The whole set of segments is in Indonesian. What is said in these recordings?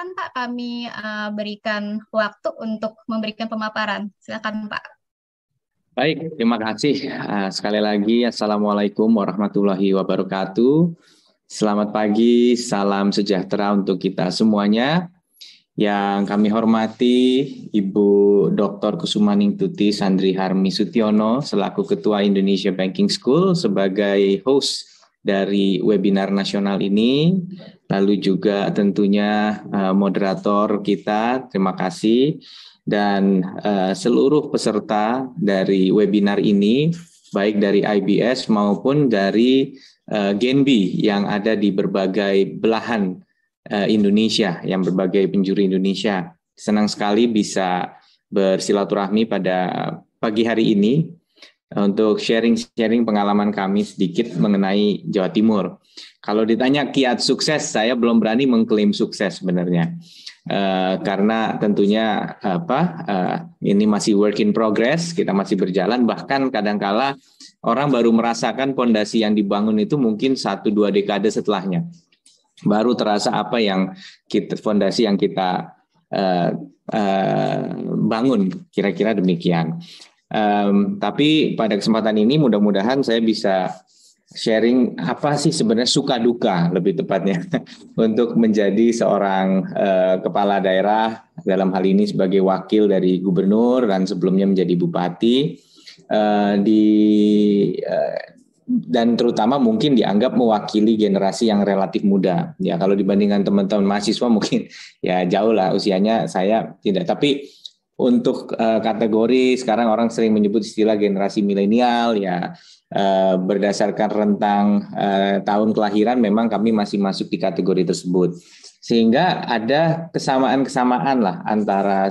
Silakan Pak, kami berikan waktu untuk memberikan pemaparan. Silakan Pak. Baik, terima kasih. Sekali lagi, Assalamualaikum warahmatullahi wabarakatuh. Selamat pagi, salam sejahtera untuk kita semuanya. Yang kami hormati Ibu Dr. Kusumaning Tuti Sandri Harmi Sutiono selaku Ketua Indonesia Banking School sebagai host dari webinar nasional ini. Lalu juga tentunya moderator kita, terima kasih. Dan seluruh peserta dari webinar ini, baik dari IBS maupun dari Genbi yang ada di berbagai belahan Indonesia, yang berbagai penjuru Indonesia. Senang sekali bisa bersilaturahmi pada pagi hari ini untuk sharing-sharing pengalaman kami sedikit mengenai Jawa Timur. Kalau ditanya kiat sukses, saya belum berani mengklaim sukses sebenarnya. Karena tentunya ini masih work in progress, kita masih berjalan, bahkan kadangkala orang baru merasakan fondasi yang dibangun itu mungkin 1-2 dekade setelahnya. Baru terasa apa yang fondasi yang kita bangun, kira-kira demikian. Tapi pada kesempatan ini mudah-mudahan saya bisa sharing apa sih sebenarnya suka duka lebih tepatnya untuk menjadi seorang kepala daerah, dalam hal ini sebagai wakil dari gubernur dan sebelumnya menjadi bupati dan terutama mungkin dianggap mewakili generasi yang relatif muda. Ya kalau dibandingkan teman-teman mahasiswa mungkin ya jauh lah usianya, saya tidak. Tapi untuk kategori sekarang orang sering menyebut istilah generasi milenial ya, berdasarkan rentang tahun kelahiran memang kami masih masuk di kategori tersebut. Sehingga ada kesamaan-kesamaan lah antara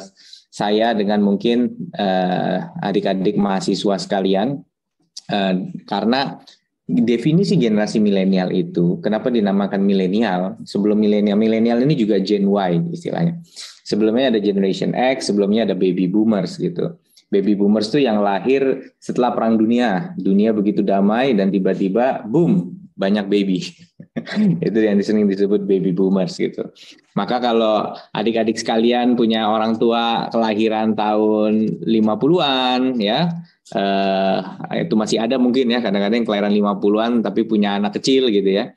saya dengan mungkin adik-adik mahasiswa sekalian. Karena definisi generasi milenial itu, kenapa dinamakan milenial? Sebelum milenial ini juga Gen Y istilahnya. Sebelumnya ada Generation X, sebelumnya ada Baby Boomers gitu. Baby Boomers itu yang lahir setelah Perang Dunia. Dunia begitu damai dan tiba-tiba boom, banyak baby. Itu yang sering disebut Baby Boomers gitu. Maka kalau adik-adik sekalian punya orang tua kelahiran tahun 50-an ya, itu masih ada mungkin ya, kadang-kadang yang kelahiran 50-an tapi punya anak kecil gitu ya.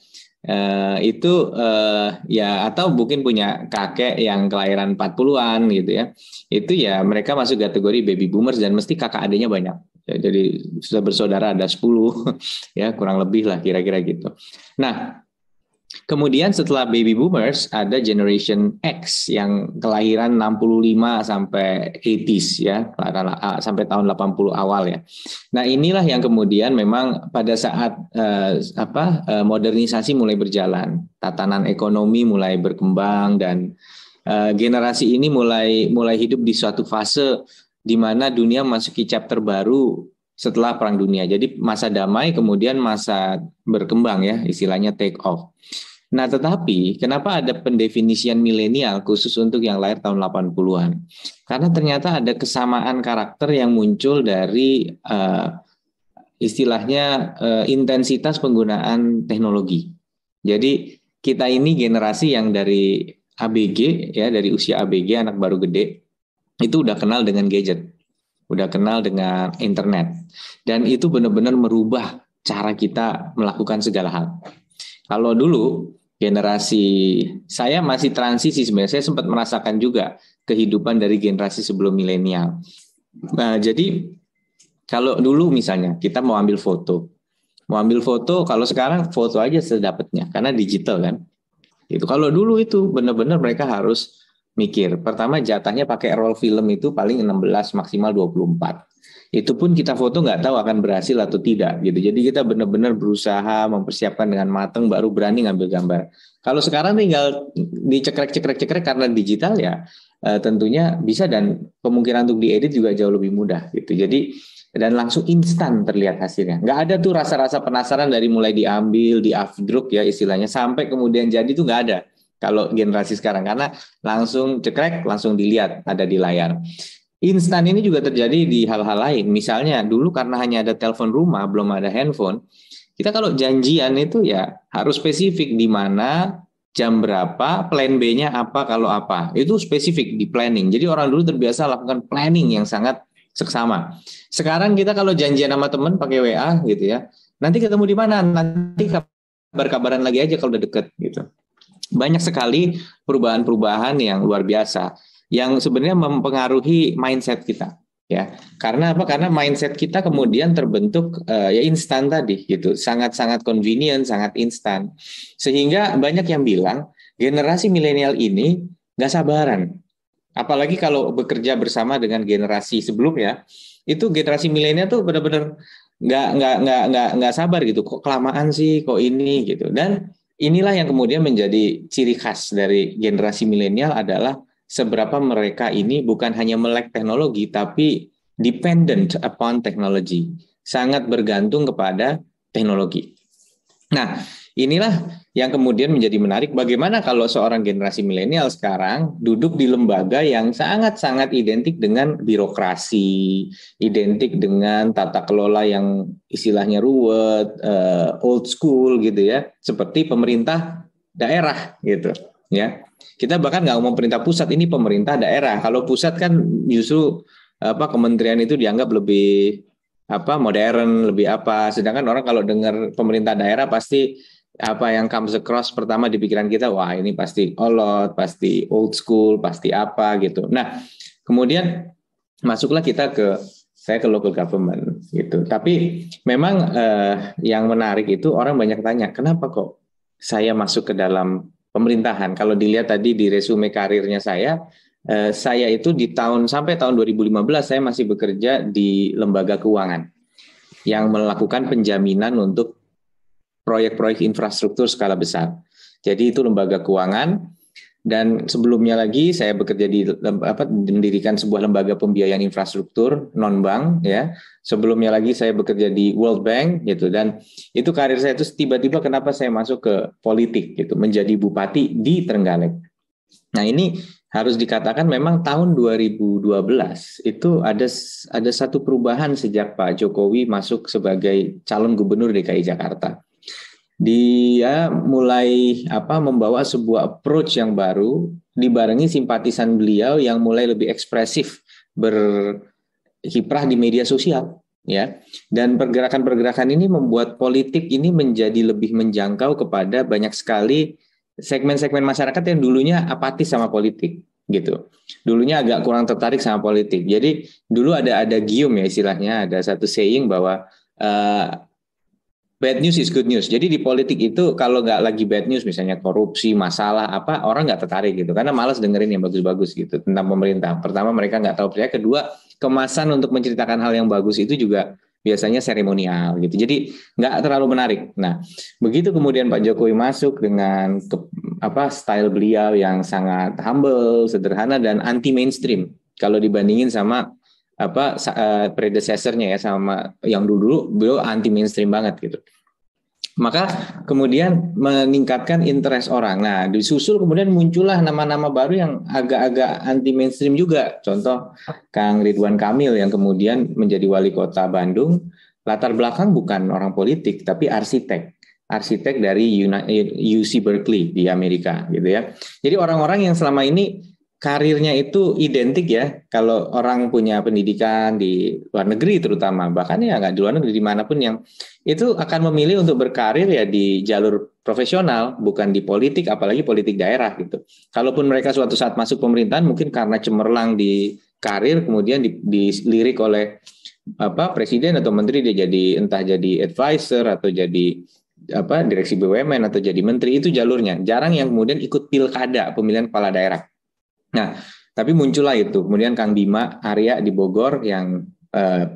Ya atau mungkin punya kakek yang kelahiran 40-an gitu ya. Itu ya mereka masuk kategori baby boomers dan mesti kakak adiknya banyak. Ya, jadi sudah bersaudara ada 10 ya kurang lebih lah kira-kira gitu. Nah, kemudian setelah baby boomers ada generation X yang kelahiran 65 sampai 80s ya, sampai tahun 80 awal ya. Nah, inilah yang kemudian memang pada saat modernisasi mulai berjalan, tatanan ekonomi mulai berkembang dan generasi ini mulai hidup di suatu fase di mana dunia memasuki chapter baru setelah Perang Dunia. Jadi masa damai kemudian masa berkembang ya, istilahnya take off. Nah, tetapi kenapa ada pendefinisian milenial khusus untuk yang lahir tahun 80-an? Karena ternyata ada kesamaan karakter yang muncul dari istilahnya intensitas penggunaan teknologi. Jadi kita ini generasi yang dari ABG ya, dari usia ABG anak baru gede itu udah kenal dengan gadget, udah kenal dengan internet, dan itu benar-benar merubah cara kita melakukan segala hal. Kalau dulu generasi saya masih transisi sebenarnya, saya sempat merasakan juga kehidupan dari generasi sebelum milenial. Nah, jadi kalau dulu misalnya kita mau ambil foto kalau sekarang foto aja sedapatnya karena digital kan. Itu kalau dulu itu benar-benar mereka harus mikir. Pertama jatahnya pakai roll film itu paling 16 maksimal 24. Itu pun kita foto nggak tahu akan berhasil atau tidak gitu. Jadi kita benar-benar berusaha mempersiapkan dengan matang baru berani ngambil gambar. Kalau sekarang tinggal dicekrek karena digital ya tentunya bisa, dan kemungkinan untuk diedit juga jauh lebih mudah gitu. Jadi dan langsung instan terlihat hasilnya. Nggak ada tuh rasa-rasa penasaran dari mulai diambil, di afdruk ya istilahnya sampai kemudian jadi tuh nggak ada. Kalau generasi sekarang karena langsung cekrek, langsung dilihat ada di layar. Instan ini juga terjadi di hal-hal lain. Misalnya dulu karena hanya ada telepon rumah, belum ada handphone. Kita kalau janjian itu ya harus spesifik di mana, jam berapa, plan B-nya apa kalau apa. Itu spesifik di planning. Jadi orang dulu terbiasa lakukan planning yang sangat seksama. Sekarang kita kalau janjian sama teman pakai WA gitu ya, nanti ketemu di mana? Nanti kabar-kabaran lagi aja kalau udah deket gitu. Banyak sekali perubahan-perubahan yang luar biasa yang sebenarnya mempengaruhi mindset kita ya. Karena apa? Karena mindset kita kemudian terbentuk ya instan tadi gitu, sangat-sangat convenient, sangat instan. Sehingga banyak yang bilang generasi milenial ini nggak sabaran. Apalagi kalau bekerja bersama dengan generasi sebelumnya, itu generasi milenial tuh benar-benar nggak sabar gitu. Kok kelamaan sih, kok ini gitu. Dan inilah yang kemudian menjadi ciri khas dari generasi milenial adalah seberapa mereka ini bukan hanya melek teknologi, tapi dependent upon technology, sangat bergantung kepada teknologi. Nah, inilah yang kemudian menjadi menarik. Bagaimana kalau seorang generasi milenial sekarang duduk di lembaga yang sangat-sangat identik dengan birokrasi, identik dengan tata kelola yang istilahnya ruwet, old school gitu ya, seperti pemerintah daerah gitu, ya. Kita bahkan nggak ngomong pemerintah pusat, ini pemerintah daerah. Kalau pusat kan justru kementerian itu dianggap lebih modern, lebih apa. Sedangkan orang kalau dengar pemerintah daerah pasti apa yang comes across pertama di pikiran kita, wah ini pasti olot, pasti old school, pasti apa gitu. Nah, kemudian masuklah saya ke local government gitu. Tapi memang yang menarik itu orang banyak tanya, kenapa kok saya masuk ke dalam pemerintahan? Kalau dilihat tadi di resume karirnya saya itu sampai tahun 2015 saya masih bekerja di lembaga keuangan yang melakukan penjaminan untuk proyek-proyek infrastruktur skala besar. Jadi itu lembaga keuangan, dan sebelumnya lagi saya bekerja mendirikan sebuah lembaga pembiayaan infrastruktur non bank ya. Sebelumnya lagi saya bekerja di World Bank gitu, dan itu karir saya itu tiba-tiba kenapa saya masuk ke politik gitu, menjadi bupati di Trenggalek. Nah, ini harus dikatakan memang tahun 2012 itu ada satu perubahan sejak Pak Jokowi masuk sebagai calon gubernur DKI Jakarta. Dia mulai membawa sebuah approach yang baru dibarengi simpatisan beliau yang mulai lebih ekspresif berkiprah di media sosial ya. Dan pergerakan-pergerakan ini membuat politik ini menjadi lebih menjangkau kepada banyak sekali segmen-segmen masyarakat yang dulunya apatis sama politik gitu. Dulunya agak kurang tertarik sama politik. Jadi dulu ada gium ya istilahnya, ada satu saying bahwa bad news is good news. Jadi di politik itu kalau nggak lagi bad news, misalnya korupsi, masalah apa, orang nggak tertarik gitu, karena malas dengerin yang bagus-bagus gitu tentang pemerintah. Pertama mereka nggak tahu percaya, kedua kemasan untuk menceritakan hal yang bagus itu juga biasanya seremonial gitu. Jadi nggak terlalu menarik. Nah, begitu kemudian Pak Jokowi masuk dengan style beliau yang sangat humble, sederhana dan anti mainstream. Kalau dibandingin sama predecessornya ya, sama yang dulu beliau anti mainstream banget gitu. Maka kemudian meningkatkan interest orang. Nah, disusul kemudian muncullah nama-nama baru yang agak-agak anti mainstream juga. Contoh Kang Ridwan Kamil yang kemudian menjadi wali kota Bandung. Latar belakang bukan orang politik, tapi arsitek dari UC Berkeley di Amerika gitu ya. Jadi orang-orang yang selama ini karirnya itu identik ya, kalau orang punya pendidikan di luar negeri terutama, bahkan ya nggak di luar negeri, dimanapun, yang itu akan memilih untuk berkarir ya di jalur profesional, bukan di politik, apalagi politik daerah gitu. Kalaupun mereka suatu saat masuk pemerintahan, mungkin karena cemerlang di karir, kemudian dilirik oleh presiden atau menteri, dia entah jadi advisor atau jadi direksi BUMN atau jadi menteri, itu jalurnya. Jarang yang kemudian ikut pilkada, pemilihan kepala daerah. Nah, tapi muncullah itu. Kemudian Kang Bima Arya di Bogor yang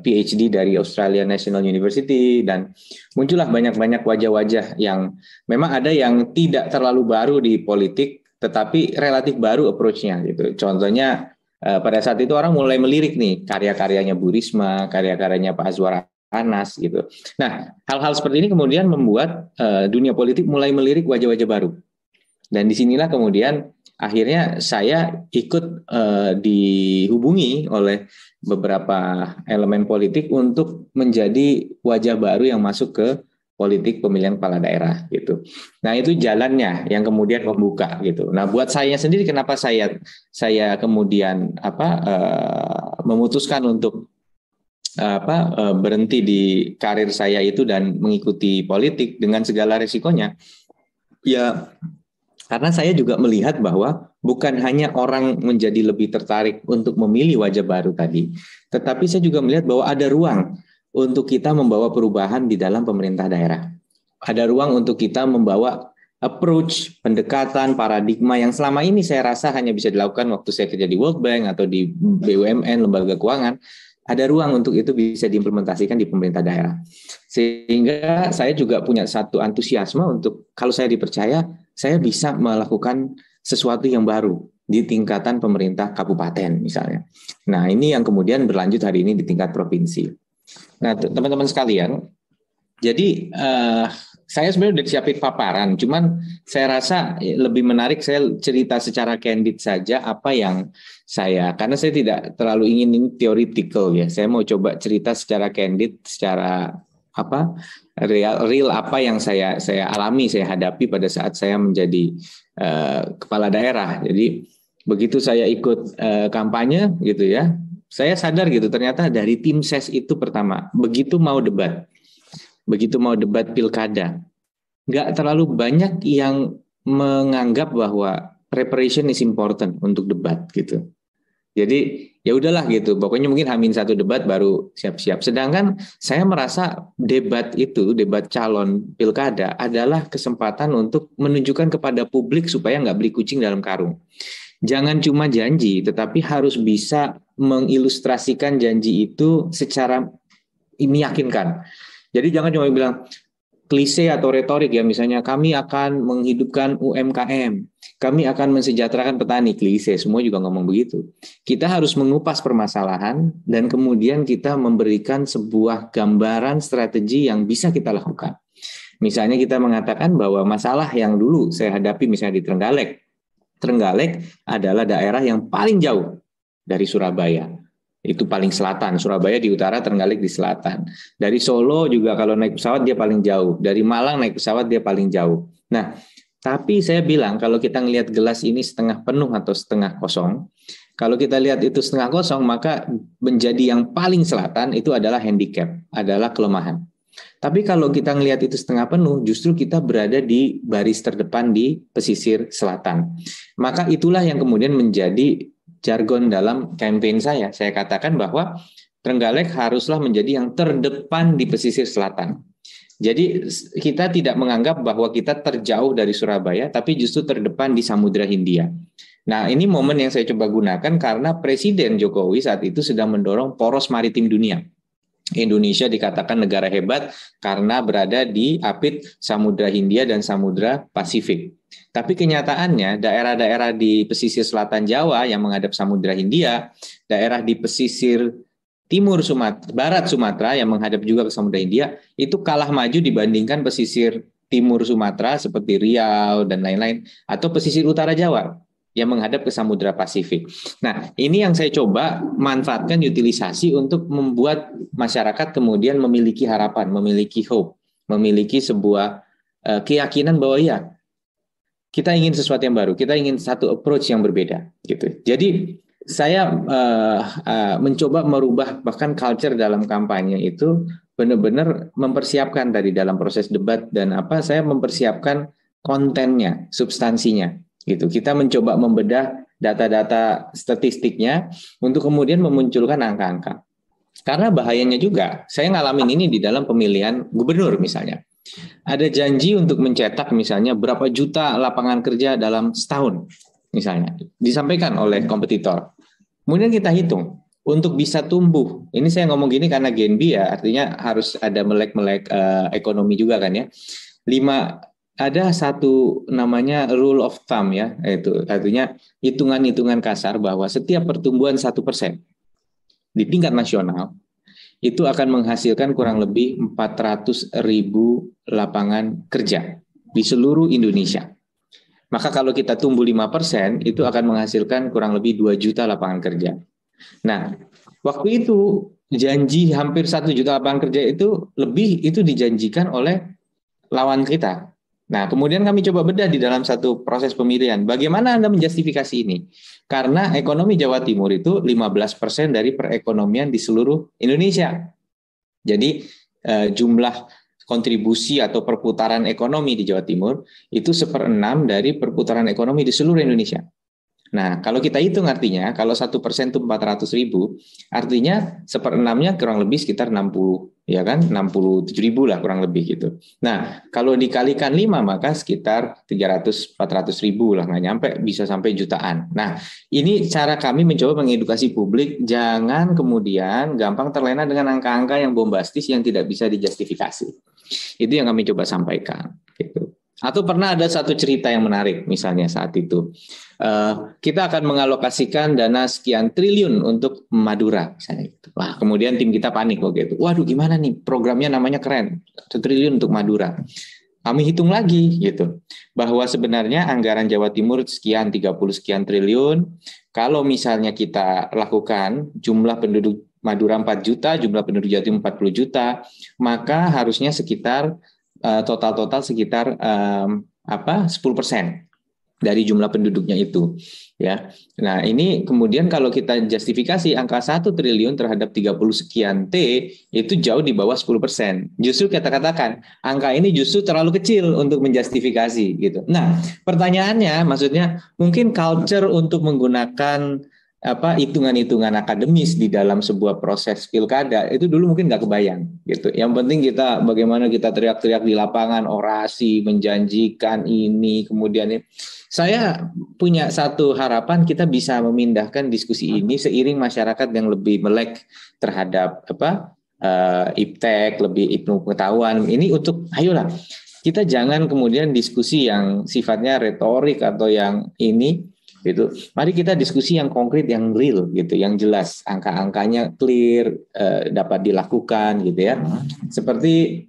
PhD dari Australian National University, dan muncullah banyak-banyak wajah-wajah yang memang ada yang tidak terlalu baru di politik, tetapi relatif baru approach-nya gitu. Contohnya pada saat itu orang mulai melirik nih karya-karyanya Bu Risma, karya-karyanya Pak Azwar Anas gitu. Nah, hal-hal seperti ini kemudian membuat dunia politik mulai melirik wajah-wajah baru. Dan disinilah kemudian akhirnya saya ikut dihubungi oleh beberapa elemen politik untuk menjadi wajah baru yang masuk ke politik pemilihan kepala daerah gitu. Nah itu jalannya yang kemudian membuka gitu. Nah buat saya sendiri kenapa saya kemudian memutuskan untuk berhenti di karir saya itu dan mengikuti politik dengan segala resikonya. Ya karena saya juga melihat bahwa bukan hanya orang menjadi lebih tertarik untuk memilih wajah baru tadi, tetapi saya juga melihat bahwa ada ruang untuk kita membawa perubahan di dalam pemerintah daerah. Ada ruang untuk kita membawa approach, pendekatan, paradigma yang selama ini saya rasa hanya bisa dilakukan waktu saya kerja di World Bank atau di BUMN, lembaga keuangan. Ada ruang untuk itu bisa diimplementasikan di pemerintah daerah. Sehingga saya juga punya satu antusiasme untuk kalau saya dipercaya, saya bisa melakukan sesuatu yang baru di tingkatan pemerintah kabupaten misalnya. Nah ini yang kemudian berlanjut hari ini di tingkat provinsi. Nah teman-teman sekalian, jadi saya sebenarnya udah siapin paparan, cuman saya rasa lebih menarik saya cerita secara candid saja apa yang karena saya tidak terlalu ingin ini theoretical ya, saya mau coba cerita secara candid, secara real apa yang saya alami, saya hadapi pada saat saya menjadi kepala daerah. Jadi begitu saya ikut kampanye gitu ya, saya sadar gitu ternyata dari tim ses itu pertama, begitu mau debat pilkada, nggak terlalu banyak yang menganggap bahwa preparation is important untuk debat gitu. Jadi ya udahlah gitu, pokoknya mungkin H-1 debat baru siap-siap. Sedangkan saya merasa debat calon pilkada adalah kesempatan untuk menunjukkan kepada publik supaya nggak beli kucing dalam karung. Jangan cuma janji, tetapi harus bisa mengilustrasikan janji itu secara meyakinkan. Jadi jangan cuma bilang klise atau retorik ya, misalnya kami akan menghidupkan UMKM, kami akan mensejahterakan petani, klise, semua juga ngomong begitu. Kita harus mengupas permasalahan dan kemudian kita memberikan sebuah gambaran strategi yang bisa kita lakukan. Misalnya kita mengatakan bahwa masalah yang dulu saya hadapi misalnya di Trenggalek adalah daerah yang paling jauh dari Surabaya. Itu paling selatan, Surabaya di utara, Trenggalek di selatan. Dari Solo juga kalau naik pesawat dia paling jauh. Dari Malang naik pesawat dia paling jauh. Nah, tapi saya bilang kalau kita ngelihat gelas ini setengah penuh atau setengah kosong, kalau kita lihat itu setengah kosong, maka menjadi yang paling selatan itu adalah handicap, adalah kelemahan. Tapi kalau kita ngelihat itu setengah penuh, justru kita berada di baris terdepan di pesisir selatan. Maka itulah yang kemudian menjadi jargon dalam campaign saya. Saya katakan bahwa Trenggalek haruslah menjadi yang terdepan di pesisir selatan. Jadi kita tidak menganggap bahwa kita terjauh dari Surabaya, tapi justru terdepan di Samudra Hindia. Nah ini momen yang saya coba gunakan karena Presiden Jokowi saat itu sedang mendorong poros maritim dunia. Indonesia dikatakan negara hebat karena berada di apit Samudra Hindia dan Samudra Pasifik. Tapi kenyataannya daerah-daerah di pesisir selatan Jawa yang menghadap Samudra Hindia, daerah di pesisir timur Sumatera, barat Sumatera yang menghadap juga ke Samudra Hindia, itu kalah maju dibandingkan pesisir timur Sumatera seperti Riau dan lain-lain, atau pesisir utara Jawa yang menghadap ke Samudra Pasifik. Nah, ini yang saya coba manfaatkan utilisasi untuk membuat masyarakat kemudian memiliki harapan, memiliki hope, memiliki sebuah keyakinan bahwa ya, kita ingin sesuatu yang baru, kita ingin satu approach yang berbeda, gitu. Jadi saya mencoba merubah bahkan culture dalam kampanye itu benar-benar mempersiapkan tadi dalam proses debat dan saya mempersiapkan kontennya, substansinya. Gitu. Kita mencoba membedah data-data statistiknya untuk kemudian memunculkan angka-angka. Karena bahayanya juga, saya ngalamin ini di dalam pemilihan gubernur misalnya. Ada janji untuk mencetak misalnya berapa juta lapangan kerja dalam setahun misalnya. Disampaikan oleh kompetitor. Kemudian kita hitung, untuk bisa tumbuh. Ini saya ngomong gini karena Gen B ya, artinya harus ada melek-melek ekonomi juga kan ya. Ada satu namanya rule of thumb ya, itu artinya hitungan-hitungan kasar bahwa setiap pertumbuhan 1% di tingkat nasional itu akan menghasilkan kurang lebih 400.000 lapangan kerja di seluruh Indonesia. Maka kalau kita tumbuh 5%, itu akan menghasilkan kurang lebih 2 juta lapangan kerja. Nah, waktu itu janji hampir 1 juta lapangan kerja itu dijanjikan oleh lawan kita. Nah, kemudian kami coba bedah di dalam satu proses pemilihan. Bagaimana Anda menjustifikasi ini? Karena ekonomi Jawa Timur itu 15% dari perekonomian di seluruh Indonesia. Jadi jumlah kontribusi atau perputaran ekonomi di Jawa Timur itu 1/6 dari perputaran ekonomi di seluruh Indonesia. Nah, kalau kita hitung artinya, kalau 1% itu 400.000, artinya 1/6-nya kurang lebih sekitar 60, ya kan? 67.000 lah kurang lebih gitu. Nah, kalau dikalikan 5 maka sekitar 300-400.000 lah, nggak nyampe, bisa sampai jutaan. Nah, ini cara kami mencoba mengedukasi publik, jangan kemudian gampang terlena dengan angka-angka yang bombastis yang tidak bisa dijustifikasi. Itu yang kami coba sampaikan. Gitu. Atau pernah ada satu cerita yang menarik, misalnya saat itu. Kita akan mengalokasikan dana sekian triliun untuk Madura, misalnya. Wah, kemudian tim kita panik waktu itu. Waduh, gimana nih? Programnya namanya keren, 1 triliun untuk Madura. Kami hitung lagi, gitu, bahwa sebenarnya anggaran Jawa Timur sekian 30 sekian triliun. Kalau misalnya kita lakukan jumlah penduduk Madura 4 juta, jumlah penduduk Jawa Timur 40 juta, maka harusnya sekitar total sekitar 10% dari jumlah penduduknya itu, ya. Nah, ini kemudian kalau kita justifikasi angka 1 triliun terhadap 30 sekian T itu jauh di bawah 10%. Justru kita katakan angka ini justru terlalu kecil untuk menjustifikasi gitu. Nah, pertanyaannya maksudnya mungkin culture untuk menggunakan hitungan-hitungan akademis di dalam sebuah proses pilkada itu dulu mungkin nggak kebayang gitu. Yang penting kita bagaimana kita teriak-teriak di lapangan, orasi, menjanjikan ini, kemudian saya punya satu harapan kita bisa memindahkan diskusi ini seiring masyarakat yang lebih melek terhadap iptek, lebih ilmu pengetahuan. Ini untuk ayolah kita jangan kemudian diskusi yang sifatnya retorik atau yang ini gitu. Mari kita diskusi yang konkret, yang real gitu, yang jelas, angka-angkanya clear, dapat dilakukan gitu ya. Seperti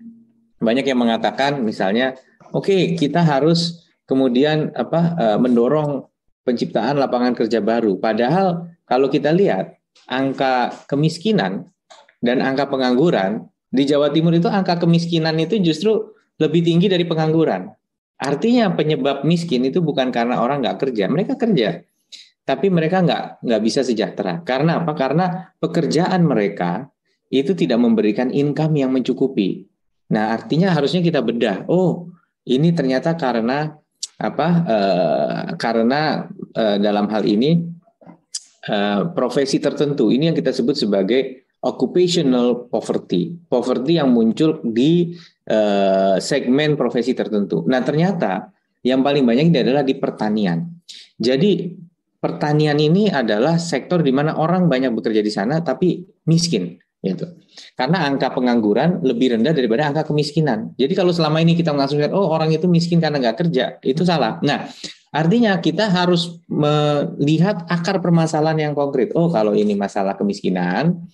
banyak yang mengatakan misalnya, oke, kita harus kemudian mendorong penciptaan lapangan kerja baru. Padahal kalau kita lihat angka kemiskinan dan angka pengangguran di Jawa Timur itu, angka kemiskinan itu justru lebih tinggi dari pengangguran. Artinya penyebab miskin itu bukan karena orang nggak kerja, mereka kerja, tapi mereka nggak bisa sejahtera. Karena apa? Karena pekerjaan mereka itu tidak memberikan income yang mencukupi. Nah, artinya harusnya kita bedah. Oh, ini ternyata karena dalam hal ini profesi tertentu. Ini yang kita sebut sebagai occupational poverty yang muncul di segmen profesi tertentu. Nah, ternyata yang paling banyak ini adalah di pertanian. Jadi pertanian ini adalah sektor di mana orang banyak bekerja di sana tapi miskin, gitu. Karena angka pengangguran lebih rendah daripada angka kemiskinan. Jadi kalau selama ini kita mengasumsikan orang itu miskin karena nggak kerja, itu salah. Nah, artinya kita harus melihat akar permasalahan yang konkret. Oh, kalau ini masalah kemiskinan,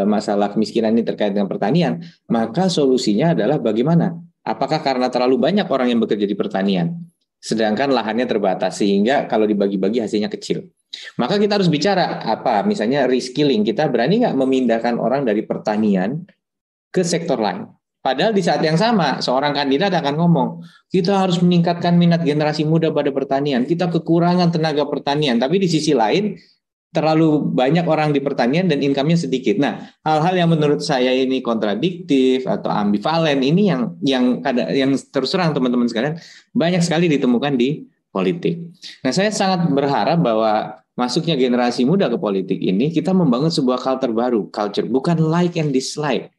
masalah kemiskinan ini terkait dengan pertanian, maka solusinya adalah bagaimana? Apakah karena terlalu banyak orang yang bekerja di pertanian, sedangkan lahannya terbatas sehingga kalau dibagi-bagi hasilnya kecil? Maka kita harus bicara misalnya reskilling. Kita berani nggak memindahkan orang dari pertanian ke sektor lain? Padahal di saat yang sama seorang kandidat akan ngomong, kita harus meningkatkan minat generasi muda pada pertanian. Kita kekurangan tenaga pertanian, tapi di sisi lain terlalu banyak orang di pertanian dan income-nya sedikit. Nah, hal-hal yang menurut saya ini kontradiktif atau ambivalen ini yang terus terang teman-teman sekalian banyak sekali ditemukan di politik. Nah, saya sangat berharap bahwa masuknya generasi muda ke politik ini kita membangun sebuah culture bukan like and dislike.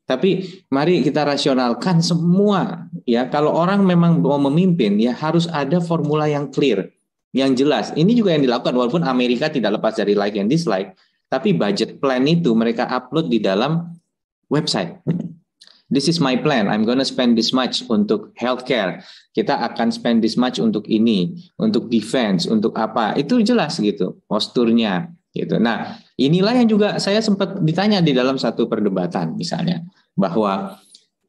Tapi mari kita rasionalkan semua ya. Kalau orang memang mau memimpin ya harus ada formula yang clear, yang jelas. Ini juga yang dilakukan walaupun Amerika tidak lepas dari like and dislike, tapi budget plan itu mereka upload di dalam website. This is my plan. I'm gonna spend this much untuk healthcare. Kita akan spend this much untuk ini, untuk defense, untuk apa? Itu jelas gitu posturnya gitu. Nah, inilah yang juga saya sempat ditanya di dalam satu perdebatan misalnya bahwa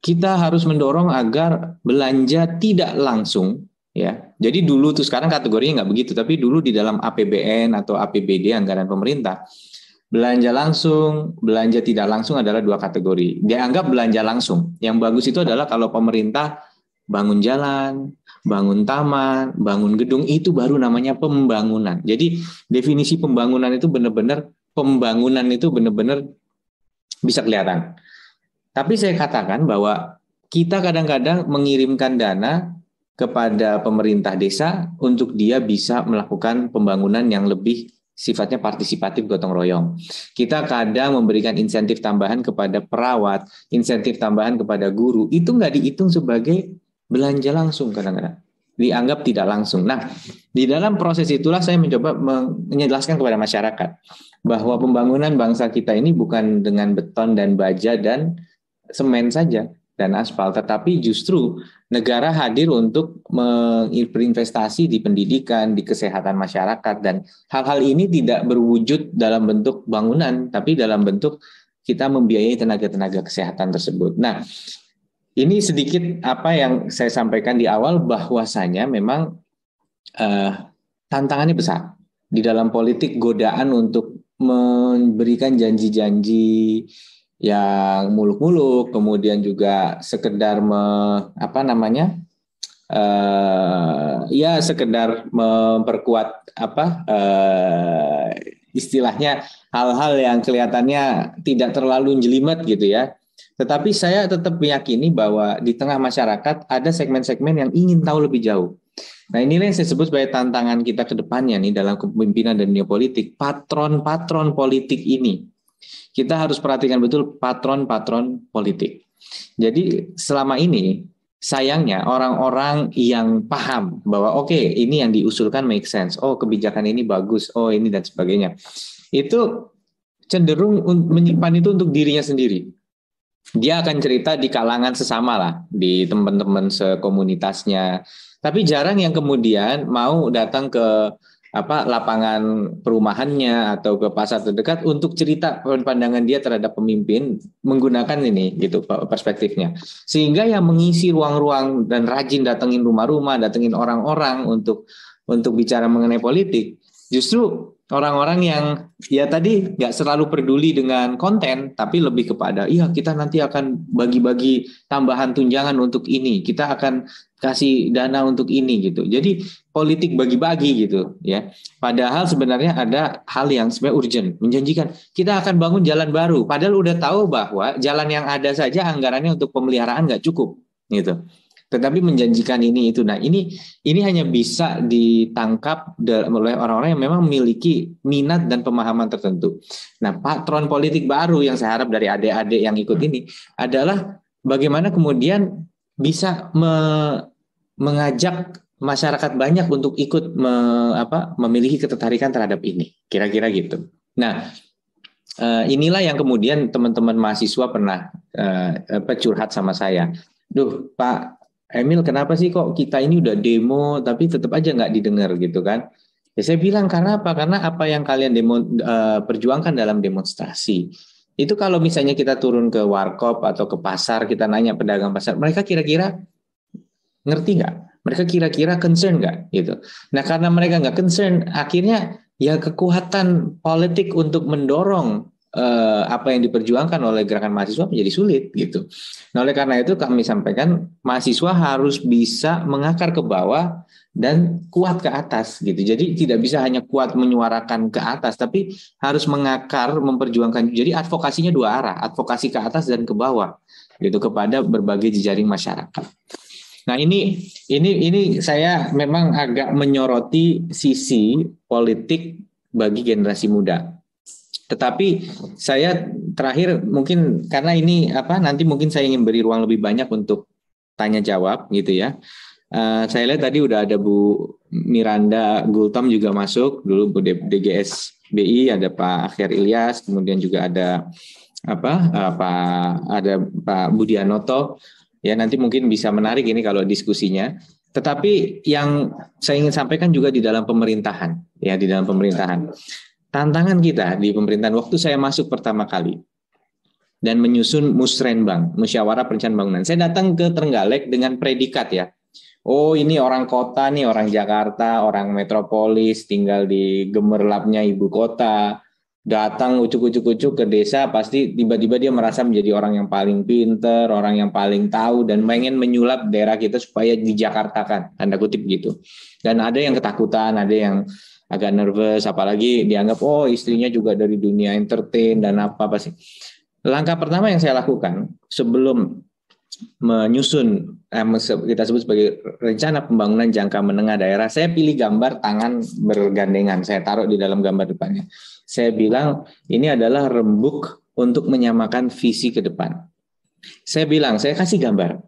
kita harus mendorong agar belanja tidak langsung. Ya, jadi dulu tuh, sekarang kategorinya nggak begitu, tapi dulu di dalam APBN atau APBD anggaran pemerintah Belanja langsung, belanja tidak langsung adalah dua kategori. Dianggap belanja langsung. Yang bagus itu adalah kalau pemerintah bangun jalan, bangun taman, bangun gedung, itu baru namanya pembangunan. Jadi definisi pembangunan itu benar-benar bisa kelihatan. Tapi saya katakan bahwa kita kadang-kadang mengirimkan dana kepada pemerintah desa untuk dia bisa melakukan pembangunan yang lebih sifatnya partisipatif gotong royong. Kita kadang memberikan insentif tambahan kepada perawat, insentif tambahan kepada guru, itu nggak dihitung sebagai belanja langsung kadang-kadang. Dianggap tidak langsung. Nah, di dalam proses itulah saya mencoba menjelaskan kepada masyarakat bahwa pembangunan bangsa kita ini bukan dengan beton dan baja dan semen saja dan aspal, tetapi justru negara hadir untuk berinvestasi di pendidikan, di kesehatan masyarakat, dan hal-hal ini tidak berwujud dalam bentuk bangunan, tapi dalam bentuk kita membiayai tenaga-tenaga kesehatan tersebut. Nah, ini sedikit apa yang saya sampaikan di awal, bahwasanya memang tantangannya besar di dalam politik, godaan untuk memberikan janji-janji yang muluk-muluk, kemudian juga sekedar sekedar memperkuat istilahnya hal-hal yang kelihatannya tidak terlalu jelimet gitu ya. Tetapi saya tetap meyakini bahwa di tengah masyarakat ada segmen-segmen yang ingin tahu lebih jauh. Nah, inilah yang saya sebut sebagai tantangan kita ke depannya nih dalam kepemimpinan dan dunia politik. Patron-patron politik ini, kita harus perhatikan betul patron-patron politik. Jadi selama ini sayangnya orang-orang yang paham bahwa oke, ini yang diusulkan make sense, oh kebijakan ini bagus, oh ini dan sebagainya, itu cenderung menyimpan itu untuk dirinya sendiri. Dia akan cerita di kalangan sesama lah, di teman-teman sekomunitasnya. Tapi jarang yang kemudian mau datang ke lapangan perumahannya atau ke pasar terdekat untuk cerita pandangan dia terhadap pemimpin menggunakan ini gitu perspektifnya. Sehingga yang mengisi ruang-ruang dan rajin datengin rumah-rumah, datengin orang-orang untuk bicara mengenai politik, justru orang-orang yang ya tadi nggak selalu peduli dengan konten, tapi lebih kepada iya kita nanti akan bagi-bagi tambahan tunjangan untuk ini, kita akan kasih dana untuk ini gitu. Jadi politik bagi-bagi gitu ya. Padahal sebenarnya ada hal yang sebenarnya urgent, menjanjikan kita akan bangun jalan baru. Padahal udah tahu bahwa jalan yang ada saja anggarannya untuk pemeliharaan nggak cukup gitu. Tetapi menjanjikan ini itu. Nah, ini hanya bisa ditangkap oleh orang-orang yang memang memiliki minat dan pemahaman tertentu. Nah, patron politik baru yang saya harap dari adik-adik yang ikut ini adalah bagaimana kemudian bisa mengajak masyarakat banyak untuk ikut memiliki ketertarikan terhadap ini. Kira-kira gitu. Nah, inilah yang kemudian teman-teman mahasiswa pernah curhat sama saya. Duh, Pak Emil, kenapa sih kok kita ini udah demo tapi tetap aja nggak didengar gitu kan? Ya saya bilang karena apa? Karena apa yang kalian perjuangkan dalam demonstrasi itu kalau misalnya kita turun ke warkop atau ke pasar, kita nanya pedagang pasar, mereka kira-kira ngerti nggak? Mereka kira-kira concern nggak? Gitu. Nah karena mereka nggak concern, akhirnya ya kekuatan politik untuk mendorong apa yang diperjuangkan oleh gerakan mahasiswa menjadi sulit gitu. Nah oleh karena itu kami sampaikan mahasiswa harus bisa mengakar ke bawah dan kuat ke atas gitu. Jadi tidak bisa hanya kuat menyuarakan ke atas, tapi harus mengakar, memperjuangkan. Jadi advokasinya dua arah, advokasi ke atas dan ke bawah gitu kepada berbagai jejaring masyarakat. Nah ini saya memang agak menyoroti sisi politik bagi generasi muda. Tetapi saya terakhir mungkin karena ini nanti mungkin saya ingin beri ruang lebih banyak untuk tanya jawab gitu ya. Saya lihat tadi udah ada Bu Miranda Gultom juga masuk dulu, Bu DGS BI, ada Pak Akhir Ilyas, kemudian juga ada Pak Budi Anoto. Ya nanti mungkin bisa menarik ini kalau diskusinya. Tetapi yang saya ingin sampaikan juga di dalam pemerintahan, ya di dalam pemerintahan. Tantangan kita di pemerintahan waktu saya masuk pertama kali dan menyusun Musrenbang, Musyawarah Perencanaan Bangunan. Saya datang ke Trenggalek dengan predikat ya. Oh ini orang kota nih, orang Jakarta, orang metropolis, tinggal di gemerlapnya ibu kota. Datang ucuk-ucuk ke desa, pasti tiba-tiba dia merasa menjadi orang yang paling pinter, orang yang paling tahu, dan pengen menyulap daerah kita supaya dijakartakan, tanda kutip gitu. Dan ada yang ketakutan, ada yang agak nervous, apalagi dianggap oh istrinya juga dari dunia entertain dan apa pasti. Langkah pertama yang saya lakukan sebelum menyusun kita sebut sebagai rencana pembangunan jangka menengah daerah, saya pilih gambar tangan bergandengan, saya taruh di dalam gambar depannya. Saya bilang ini adalah rembuk untuk menyamakan visi ke depan. Saya bilang, saya kasih gambar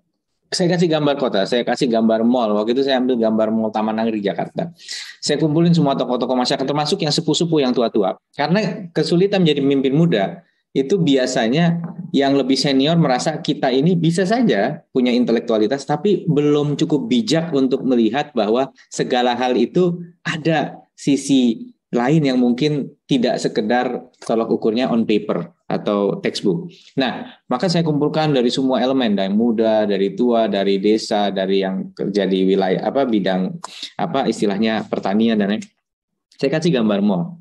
kota, saya kasih gambar mall. Waktu itu saya ambil gambar mall Taman Anggrek di Jakarta. Saya kumpulin semua tokoh-tokoh masyarakat, termasuk yang sepuh-sepuh, yang tua-tua. Karena kesulitan menjadi pemimpin muda, itu biasanya yang lebih senior merasa kita ini bisa saja punya intelektualitas, tapi belum cukup bijak untuk melihat bahwa segala hal itu ada sisi lain yang mungkin tidak sekedar tolak ukurnya on paper atau textbook. Nah, maka saya kumpulkan dari semua elemen, dari muda, dari tua, dari desa, dari yang kerja di wilayah bidang istilahnya pertanian dan lain. Saya kasih gambar mall.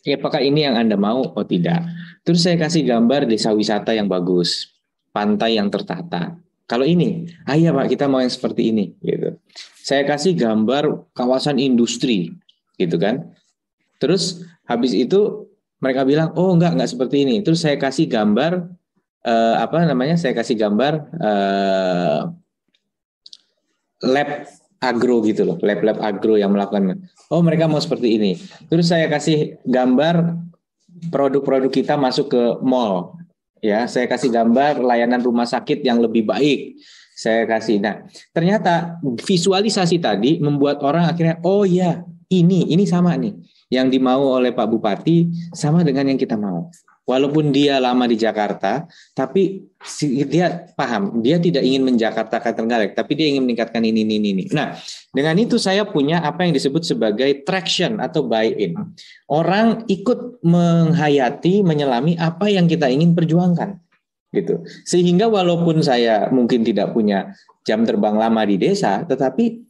Apakah ini yang Anda mau? Oh tidak. Terus saya kasih gambar desa wisata yang bagus, pantai yang tertata. Kalau ini, iya Pak, kita mau yang seperti ini, gitu. Saya kasih gambar kawasan industri, gitu kan. Terus habis itu mereka bilang, oh enggak seperti ini. Terus saya kasih gambar saya kasih gambar lab agro gitu loh, lab agro yang melakukan. Oh mereka mau seperti ini. Terus saya kasih gambar produk-produk kita masuk ke mall. Ya, saya kasih gambar layanan rumah sakit yang lebih baik. Saya kasih. Nah, ternyata visualisasi tadi membuat orang akhirnya, oh ya, ini sama nih. Yang dimau oleh Pak Bupati sama dengan yang kita mau. Walaupun dia lama di Jakarta, tapi dia paham, dia tidak ingin menjakartakan Trenggalek, tapi dia ingin meningkatkan ini. Nah, dengan itu saya punya apa yang disebut sebagai traction atau buy-in. Orang ikut menghayati, menyelami apa yang kita ingin perjuangkan. Gitu. Sehingga walaupun saya mungkin tidak punya jam terbang lama di desa, tetapi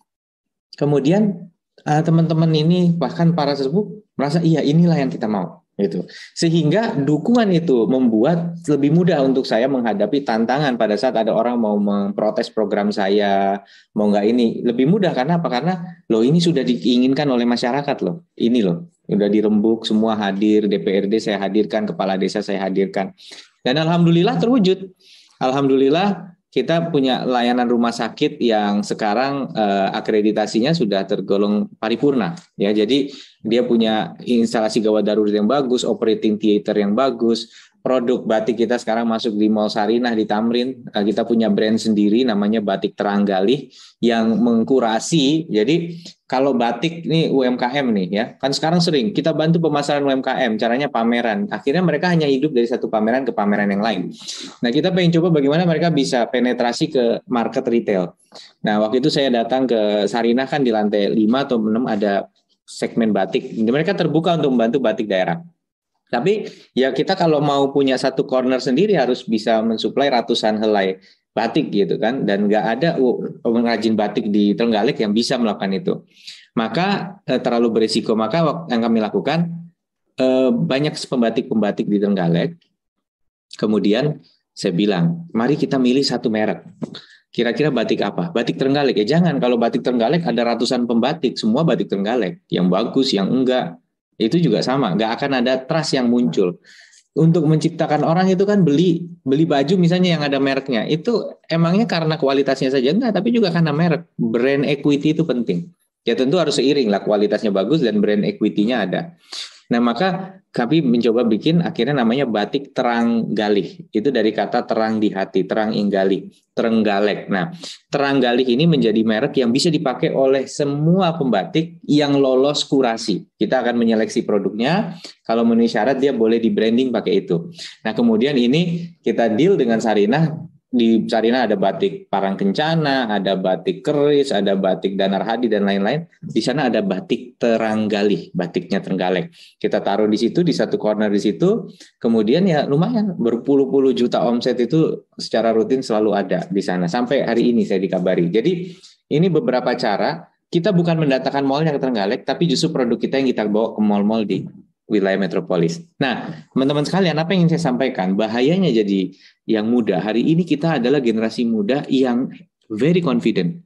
kemudian teman-teman ini bahkan para sesepuh merasa iya inilah yang kita mau. Gitu. Sehingga dukungan itu membuat lebih mudah untuk saya menghadapi tantangan pada saat ada orang mau memprotes program saya, mau nggak ini. Lebih mudah karena apa? Karena loh ini sudah diinginkan oleh masyarakat loh. Ini loh, sudah dirembuk, semua hadir, DPRD saya hadirkan, kepala desa saya hadirkan. Dan alhamdulillah terwujud. Alhamdulillah kita punya layanan rumah sakit yang sekarang akreditasinya sudah tergolong paripurna. Ya, jadi dia punya instalasi gawat darurat yang bagus, operating theater yang bagus, produk batik kita sekarang masuk di Mall Sarinah di Tamrin. Kita punya brand sendiri namanya Batik Teranggalih yang mengkurasi. Jadi kalau batik ini UMKM nih ya, kan sekarang sering kita bantu pemasaran UMKM, caranya pameran. Akhirnya mereka hanya hidup dari satu pameran ke pameran yang lain. Nah kita pengen coba bagaimana mereka bisa penetrasi ke market retail. Nah waktu itu saya datang ke Sarinah kan di lantai 5 atau 6 ada segmen batik. Mereka terbuka untuk membantu batik daerah. Tapi ya kita kalau mau punya satu corner sendiri harus bisa mensuplai ratusan helai batik gitu kan, dan nggak ada pengrajin batik di Trenggalek yang bisa melakukan itu. Maka terlalu berisiko. Maka yang kami lakukan banyak pembatik-pembatik di Trenggalek. Kemudian saya bilang, mari kita milih satu merek. Kira-kira batik apa? Batik Trenggalek. Ya jangan, kalau batik Trenggalek ada ratusan pembatik, semua batik Trenggalek. Yang bagus, yang enggak. Itu juga sama, nggak akan ada trust yang muncul. Untuk menciptakan orang itu kan beli baju misalnya yang ada mereknya. Itu emangnya karena kualitasnya saja? Enggak, tapi juga karena merek. Brand equity itu penting. Ya tentu harus seiring lah, kualitasnya bagus dan brand equity-nya ada. Nah maka kami mencoba bikin akhirnya namanya Batik Teranggalih. Itu dari kata terang di hati, terang inggalih, Trenggalek. Nah Teranggalih ini menjadi merek yang bisa dipakai oleh semua pembatik yang lolos kurasi. Kita akan menyeleksi produknya, kalau memenuhi syarat dia boleh di branding pakai itu. Nah kemudian ini kita deal dengan Sarinah. Di Sarinah ada batik Parangkencana, ada batik Keris, ada batik Danar Hadi dan lain-lain. Di sana ada batik Teranggalih, batiknya Trenggalek. Kita taruh di situ, di satu corner di situ. Kemudian ya lumayan berpuluh-puluh juta omset itu secara rutin selalu ada di sana. Sampai hari ini saya dikabari. Jadi ini beberapa cara. Kita bukan mendatangkan mall yang ke Trenggalek, tapi justru produk kita yang kita bawa ke mall-mall di wilayah metropolis. Nah, teman-teman sekalian, apa yang ingin saya sampaikan? Bahayanya jadi yang muda. Hari ini kita adalah generasi muda yang very confident.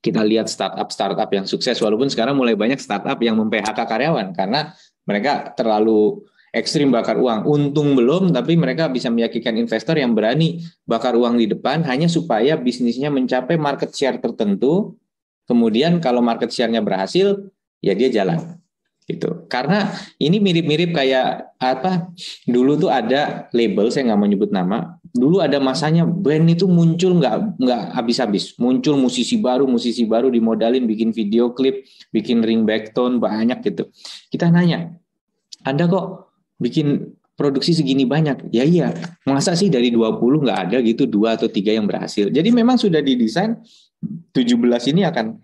Kita lihat startup yang sukses, walaupun sekarang mulai banyak startup yang mem-PHK karyawan karena mereka terlalu ekstrim bakar uang. Untung belum, tapi mereka bisa meyakinkan investor yang berani bakar uang di depan hanya supaya bisnisnya mencapai market share tertentu. Kemudian kalau market share-nya berhasil, ya dia jalan. Gitu. Karena ini mirip-mirip kayak apa? Dulu tuh ada label, saya nggak mau nyebut nama. Dulu ada masanya band itu muncul nggak habis-habis. Muncul musisi baru dimodalin bikin video klip, bikin ringback tone banyak gitu. Kita nanya, Anda kok bikin produksi segini banyak? Ya iya, masa sih dari 20 nggak ada gitu 2 atau 3 yang berhasil. Jadi memang sudah didesain 17 ini akan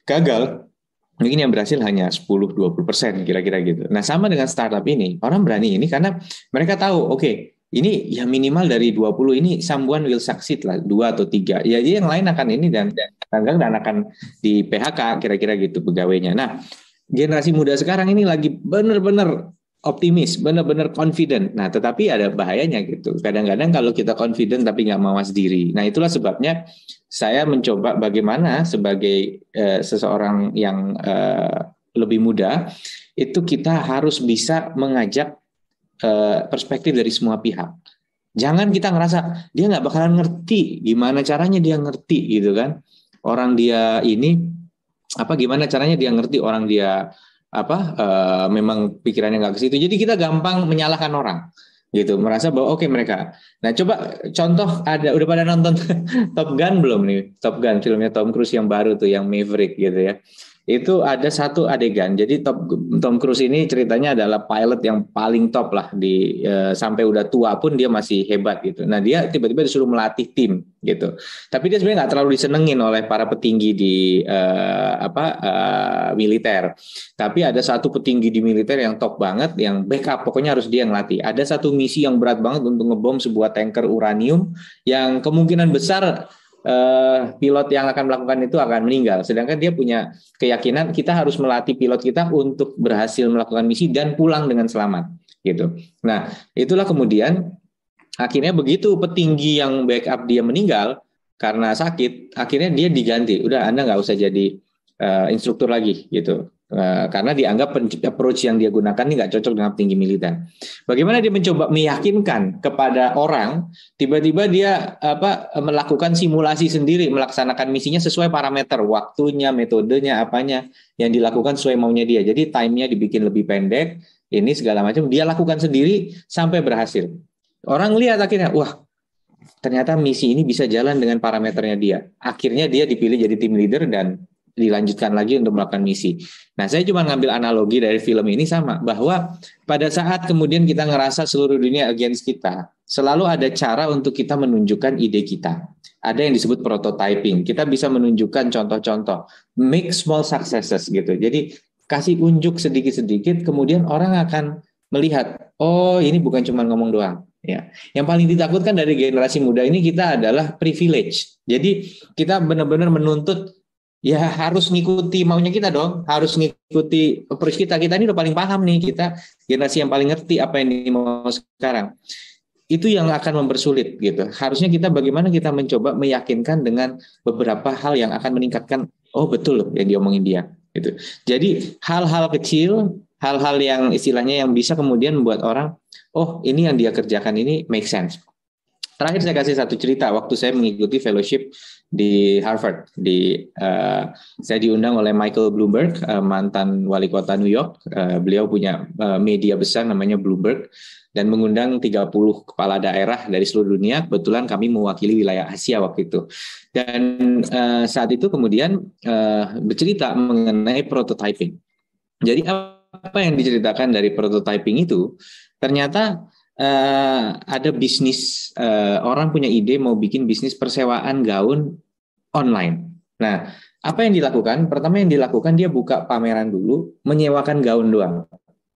gagal. Mungkin yang berhasil hanya 10-20% kira-kira gitu. Nah sama dengan startup ini, orang berani ini karena mereka tahu, oke, ini ya minimal dari 20 ini someone will succeed lah, 2 atau 3. Ya yang lain akan ini dan akan di PHK kira-kira gitu pegawainya. Nah generasi muda sekarang ini lagi benar-benar optimis, benar-benar confident. Nah, tetapi ada bahayanya gitu. Kadang-kadang kalau kita confident tapi nggak mawas diri. Nah, itulah sebabnya saya mencoba bagaimana sebagai seseorang yang lebih muda, itu kita harus bisa mengajak perspektif dari semua pihak. Jangan kita ngerasa dia nggak bakalan ngerti gimana caranya dia ngerti gitu kan. Orang dia ini gimana caranya dia ngerti orang dia memang pikirannya nggak ke situ. Jadi kita gampang menyalahkan orang gitu, merasa bahwa oke mereka. Nah coba contoh udah pada nonton Top Gun belum nih? Top Gun filmnya Tom Cruise yang baru tuh yang Maverick gitu ya. Itu ada satu adegan. Jadi Tom Cruise ini ceritanya adalah pilot yang paling top lah sampai udah tua pun dia masih hebat gitu. Nah dia tiba-tiba disuruh melatih tim gitu. Tapi dia sebenarnya nggak terlalu disenengin oleh para petinggi di militer. Tapi ada satu petinggi di militer yang top banget, yang backup, pokoknya harus dia yang latih. Ada satu misi yang berat banget untuk ngebom sebuah tanker uranium yang kemungkinan besar pilot yang akan melakukan itu akan meninggal. Sedangkan dia punya keyakinan kita harus melatih pilot kita untuk berhasil melakukan misi dan pulang dengan selamat. Gitu. Nah, itulah kemudian akhirnya begitu petinggi yang backup dia meninggal karena sakit, akhirnya dia diganti. Udah Anda nggak usah jadi instruktur lagi gitu. Karena dianggap approach yang dia gunakan ini nggak cocok dengan petinggi militer. Bagaimana dia mencoba meyakinkan kepada orang, tiba-tiba dia melakukan simulasi sendiri, melaksanakan misinya sesuai parameter, waktunya, metodenya, apanya yang dilakukan sesuai maunya dia. Jadi time-nya dibikin lebih pendek, ini segala macam dia lakukan sendiri sampai berhasil. Orang lihat akhirnya, wah ternyata misi ini bisa jalan dengan parameternya dia. Akhirnya dia dipilih jadi tim leader dan dilanjutkan lagi untuk melakukan misi. Nah, saya cuma ngambil analogi dari film ini sama, bahwa pada saat kemudian kita ngerasa seluruh dunia against kita, selalu ada cara untuk kita menunjukkan ide kita. Ada yang disebut prototyping. Kita bisa menunjukkan contoh-contoh, make small successes gitu. Jadi kasih unjuk sedikit-sedikit, kemudian orang akan melihat, oh ini bukan cuma ngomong doang. Ya, yang paling ditakutkan dari generasi muda ini kita adalah privilege. Jadi kita benar-benar menuntut ya harus ngikuti maunya kita dong, harus ngikuti approach kita. Kita ini udah paling paham nih, kita generasi yang paling ngerti apa yang mau sekarang. Itu yang akan mempersulit gitu. Harusnya kita bagaimana kita mencoba meyakinkan dengan beberapa hal yang akan meningkatkan, oh betul loh yang diomongin dia gitu. Jadi hal-hal kecil, hal-hal yang istilahnya yang bisa kemudian membuat orang, oh ini yang dia kerjakan ini make sense. Terakhir saya kasih satu cerita, waktu saya mengikuti fellowship di Harvard, saya diundang oleh Michael Bloomberg, mantan wali kota New York. Beliau punya media besar namanya Bloomberg dan mengundang 30 kepala daerah dari seluruh dunia. Kebetulan kami mewakili wilayah Asia waktu itu. Dan saat itu kemudian bercerita mengenai prototyping. Jadi apa yang diceritakan dari prototyping itu ternyata ada bisnis, orang punya ide mau bikin bisnis persewaan gaun online. Nah, apa yang dilakukan? Pertama yang dilakukan dia buka pameran dulu, menyewakan gaun doang.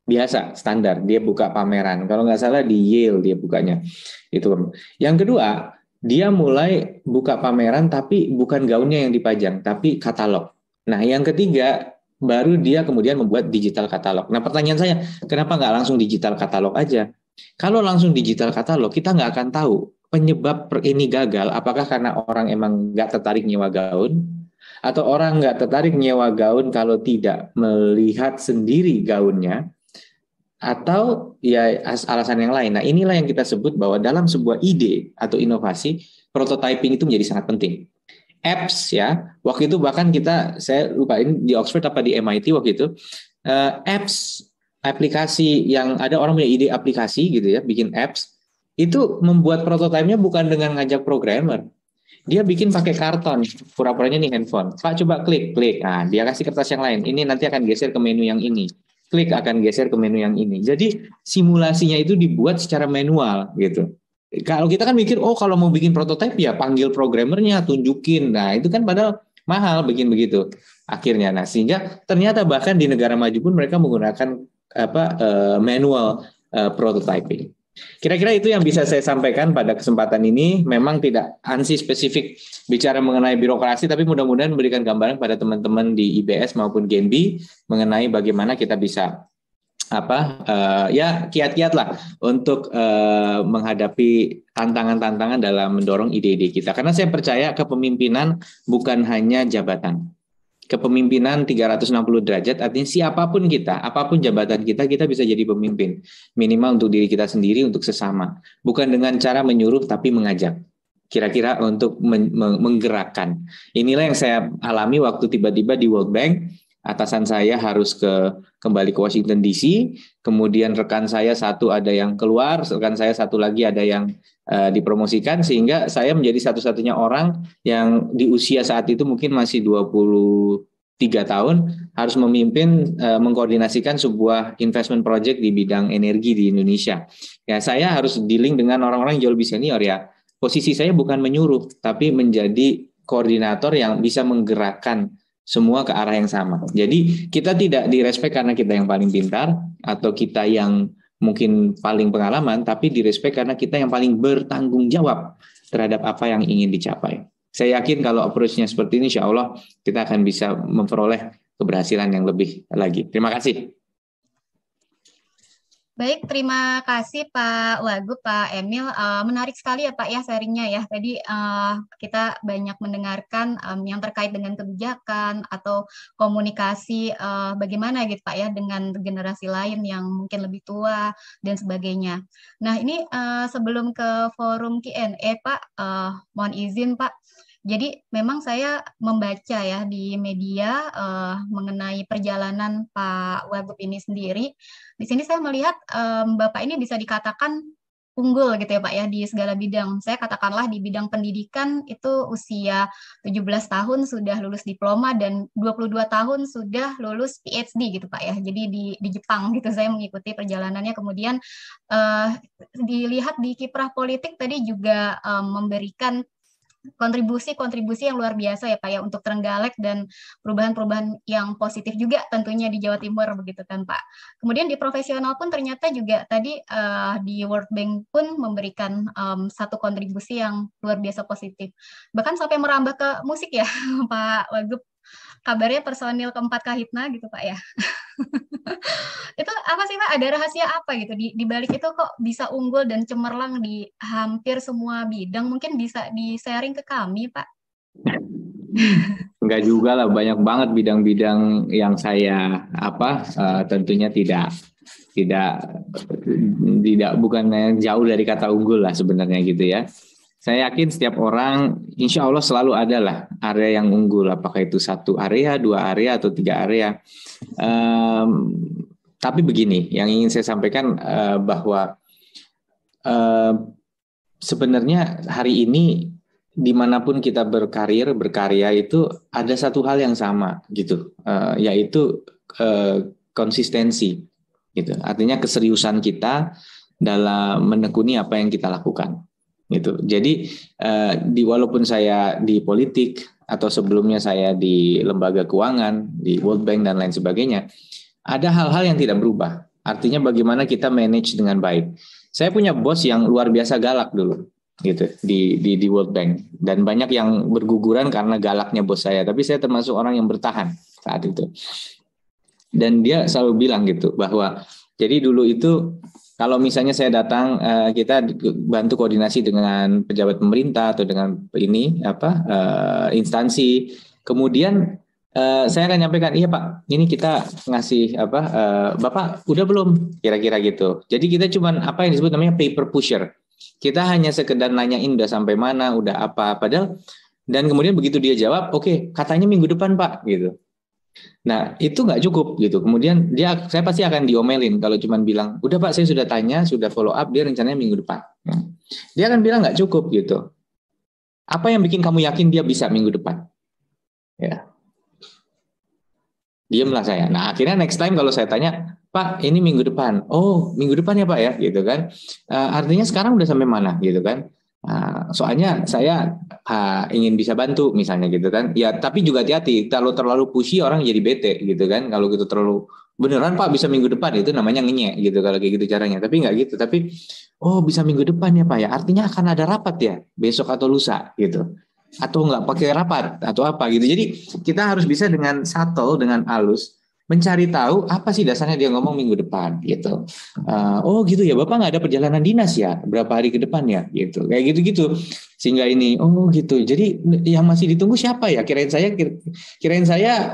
Biasa, standar, dia buka pameran. Kalau nggak salah di Yale dia bukanya. Itu. Yang kedua, dia mulai buka pameran tapi bukan gaunnya yang dipajang, tapi katalog. Nah, yang ketiga, baru dia kemudian membuat digital katalog. Nah, pertanyaan saya, kenapa nggak langsung digital katalog aja? Kalau langsung digital katalog, kita nggak akan tahu penyebab ini gagal. Apakah karena orang emang nggak tertarik nyewa gaun, atau orang nggak tertarik nyewa gaun kalau tidak melihat sendiri gaunnya, atau ya alasan yang lain. Nah, inilah yang kita sebut bahwa dalam sebuah ide atau inovasi, prototyping itu menjadi sangat penting. Apps ya, waktu itu bahkan saya lupain di Oxford apa di MIT waktu itu, apps, aplikasi yang ada orang punya ide aplikasi gitu ya, bikin apps, itu membuat prototipenya bukan dengan ngajak programmer, dia bikin pakai karton, pura-puranya nih handphone, Pak coba klik, nah dia kasih kertas yang lain, ini nanti akan geser ke menu yang ini, klik akan geser ke menu yang ini, jadi simulasinya itu dibuat secara manual gitu. Kalau kita kan mikir, oh kalau mau bikin prototipe ya panggil programmernya, tunjukin. Nah itu kan padahal mahal bikin begitu akhirnya. Nah sehingga ternyata bahkan di negara maju pun mereka menggunakan manual prototyping. Kira-kira itu yang bisa saya sampaikan pada kesempatan ini. Memang tidak ansi spesifik bicara mengenai birokrasi, tapi mudah-mudahan memberikan gambaran pada teman-teman di IBS maupun Genbi mengenai bagaimana kita bisa kiat-kiat lah untuk menghadapi tantangan-tantangan dalam mendorong ide-ide kita. Karena saya percaya kepemimpinan bukan hanya jabatan. Kepemimpinan 360 derajat artinya siapapun kita, apapun jabatan kita, kita bisa jadi pemimpin. Minimal untuk diri kita sendiri, untuk sesama. Bukan dengan cara menyuruh tapi mengajak. Kira-kira untuk menggerakkan. Inilah yang saya alami waktu tiba-tiba di World Bank. Atasan saya harus kembali ke Washington DC, kemudian rekan saya satu ada yang keluar, rekan saya satu lagi ada yang dipromosikan, sehingga saya menjadi satu-satunya orang yang di usia saat itu mungkin masih 23 tahun harus memimpin mengkoordinasikan sebuah investment project di bidang energi di Indonesia. Ya, saya harus dealing dengan orang-orang jauh lebih senior ya. Posisi saya bukan menyuruh, tapi menjadi koordinator yang bisa menggerakkan semua ke arah yang sama. Jadi kita tidak direspek karena kita yang paling pintar atau kita yang mungkin paling pengalaman, tapi direspek karena kita yang paling bertanggung jawab terhadap apa yang ingin dicapai. Saya yakin kalau approach-nya seperti ini, insya Allah kita akan bisa memperoleh keberhasilan yang lebih lagi. Terima kasih. Baik, terima kasih Pak Wagub, Pak Emil. Menarik sekali ya Pak ya sharingnya ya. Tadi kita banyak mendengarkan yang terkait dengan kebijakan atau komunikasi bagaimana gitu Pak ya dengan generasi lain yang mungkin lebih tua dan sebagainya. Nah ini sebelum ke forum Q&A Pak, mohon izin Pak. Jadi memang saya membaca ya di media mengenai perjalanan Pak Wagub ini sendiri. Di sini saya melihat Bapak ini bisa dikatakan unggul gitu ya Pak ya di segala bidang. Saya katakanlah di bidang pendidikan itu usia 17 tahun sudah lulus diploma dan 22 tahun sudah lulus PhD gitu Pak ya. Jadi di Jepang gitu saya mengikuti perjalanannya. Kemudian dilihat di kiprah politik tadi juga memberikan kontribusi yang luar biasa ya Pak ya untuk Trenggalek dan perubahan-perubahan yang positif juga tentunya di Jawa Timur begitu kan Pak. Kemudian di profesional pun ternyata juga tadi di World Bank pun memberikan satu kontribusi yang luar biasa positif. Bahkan sampai merambah ke musik ya Pak Wagub. Kabarnya personil keempat Kahitna gitu Pak ya. Itu apa sih Pak? Ada rahasia apa gitu di balik itu kok bisa unggul dan cemerlang di hampir semua bidang? Mungkin bisa di-sharing ke kami Pak. Enggak juga lah, banyak banget bidang-bidang yang saya tentunya tidak bukan jauh dari kata unggul lah sebenarnya gitu ya. Saya yakin setiap orang insya Allah selalu ada lah area yang unggul, apakah itu satu area, 2 area, atau 3 area. Tapi begini, yang ingin saya sampaikan bahwa sebenarnya hari ini dimanapun kita berkarya itu ada satu hal yang sama gitu, yaitu konsistensi gitu. Artinya keseriusan kita dalam menekuni apa yang kita lakukan. Gitu. Jadi walaupun saya di politik atau sebelumnya saya di lembaga keuangan, di World Bank dan lain sebagainya, ada hal-hal yang tidak berubah. Artinya bagaimana kita manage dengan baik. Saya punya bos yang luar biasa galak dulu, gitu di World Bank, dan banyak yang berguguran karena galaknya bos saya. Tapi saya termasuk orang yang bertahan saat itu. Dan dia selalu bilang gitu bahwa jadi dulu itu kalau misalnya saya datang, kita bantu koordinasi dengan pejabat pemerintah atau dengan instansi. Kemudian saya akan nyampaikan, iya Pak, ini kita ngasih Bapak udah belum? Kira-kira gitu. Jadi kita cuman apa yang disebut namanya paper pusher. Kita hanya sekedar nanyain udah sampai mana, udah apa. Padahal dan kemudian begitu dia jawab, oke, katanya minggu depan Pak, gitu. Nah, itu nggak cukup gitu. Kemudian saya pasti akan diomelin kalau cuma bilang, udah Pak, saya sudah tanya, sudah follow up, dia rencananya minggu depan. Dia akan bilang nggak cukup gitu. Apa yang bikin kamu yakin dia bisa minggu depan? Ya, diamlah saya. Nah, akhirnya next time kalau saya tanya, Pak, ini minggu depan. Oh, minggu depan ya Pak ya, gitu kan. Artinya sekarang udah sampai mana, gitu kan. Soalnya saya ingin bisa bantu misalnya gitu kan. Ya, tapi juga hati-hati. Kalau terlalu pushy orang jadi bete gitu kan. Kalau gitu terlalu beneran Pak bisa minggu depan itu namanya ngenyek gitu kalau kayak gitu caranya. Tapi nggak gitu. Tapi oh bisa minggu depan ya Pak ya. Artinya akan ada rapat ya besok atau lusa gitu. Atau nggak pakai rapat atau apa gitu. Jadi kita harus bisa dengan subtle, dengan halus mencari tahu apa sih dasarnya dia ngomong minggu depan gitu. Oh gitu ya, Bapak nggak ada perjalanan dinas ya berapa hari ke depan ya gitu. Kayak gitu-gitu. Sehingga ini oh gitu. Jadi yang masih ditunggu siapa ya? Kirain saya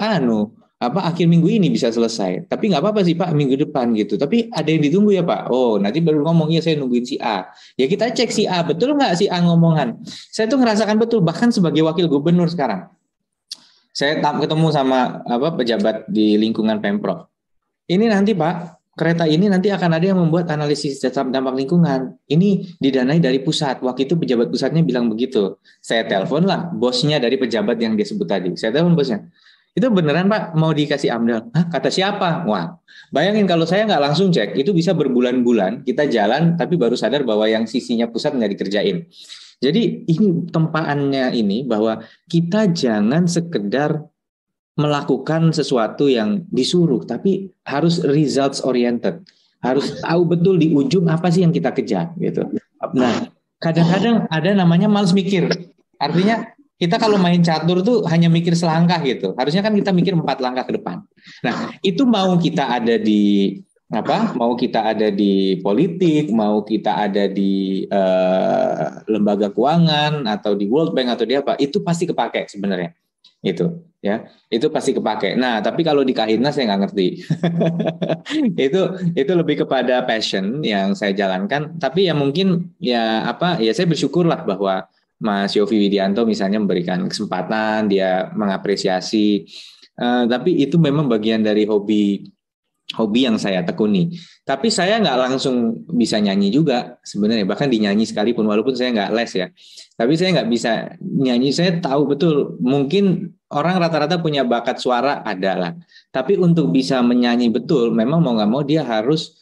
akhir minggu ini bisa selesai. Tapi nggak apa-apa sih Pak minggu depan gitu. Tapi ada yang ditunggu ya Pak. Oh nanti baru ngomong ya saya nungguin si A. Ya kita cek si A betul nggak si A ngomongan. Saya tuh ngerasakan betul bahkan sebagai wakil gubernur sekarang. Saya ketemu sama pejabat di lingkungan Pemprov. Ini nanti Pak, kereta ini nanti akan ada yang membuat analisis dampak lingkungan. Ini didanai dari pusat. Waktu itu pejabat pusatnya bilang begitu. Saya telepon lah bosnya dari pejabat yang dia sebut tadi. Saya telepon bosnya. Itu beneran Pak mau dikasih AMDAL? Hah, kata siapa? Wah, bayangin kalau saya nggak langsung cek, itu bisa berbulan-bulan kita jalan tapi baru sadar bahwa yang sisinya pusat nggak dikerjain. Jadi ini tempaannya ini bahwa kita jangan sekedar melakukan sesuatu yang disuruh, tapi harus results oriented. Harus tahu betul di ujung apa sih yang kita kejar gitu. Nah, kadang-kadang ada namanya malas mikir. Artinya kita kalau main catur tuh hanya mikir selangkah gitu. Harusnya kan kita mikir 4 langkah ke depan. Nah, itu mau kita ada di mau kita ada di politik, mau kita ada di lembaga keuangan atau di World Bank atau di apa, itu pasti kepake sebenarnya. Itu pasti kepake. Nah, tapi kalau di Kahitna saya nggak ngerti. itu lebih kepada passion yang saya jalankan. Tapi ya mungkin saya bersyukurlah bahwa Mas Yofi Widianto misalnya memberikan kesempatan, dia mengapresiasi. Tapi itu memang bagian dari hobi yang saya tekuni. Tapi saya nggak langsung bisa nyanyi juga sebenarnya. Bahkan dinyanyi sekalipun, walaupun saya nggak les ya. Tapi saya nggak bisa nyanyi. Saya tahu betul, mungkin orang rata-rata punya bakat suara adalah. Tapi untuk bisa menyanyi betul, memang mau nggak mau dia harus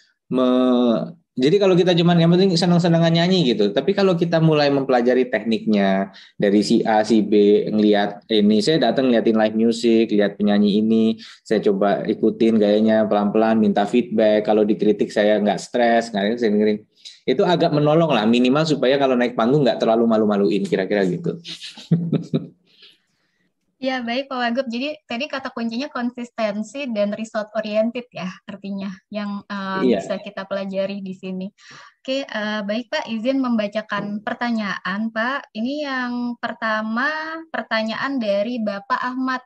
jadi kalau kita cuma yang penting senang-senangan nyanyi gitu. Tapi kalau kita mulai mempelajari tekniknya dari si A, si B, ngelihat ini, saya datang ngeliatin live music, lihat penyanyi ini, saya coba ikutin gayanya pelan-pelan, minta feedback. Kalau dikritik saya nggak stres, nggak saya dengerin. Itu agak menolong lah, minimal supaya kalau naik panggung nggak terlalu malu-maluin, kira-kira gitu. Ya, baik Pak Wagub. Jadi tadi kata kuncinya konsistensi dan result oriented ya artinya yang bisa kita pelajari di sini. Oke, baik Pak, izin membacakan pertanyaan Pak. Ini yang pertama pertanyaan dari Bapak Ahmad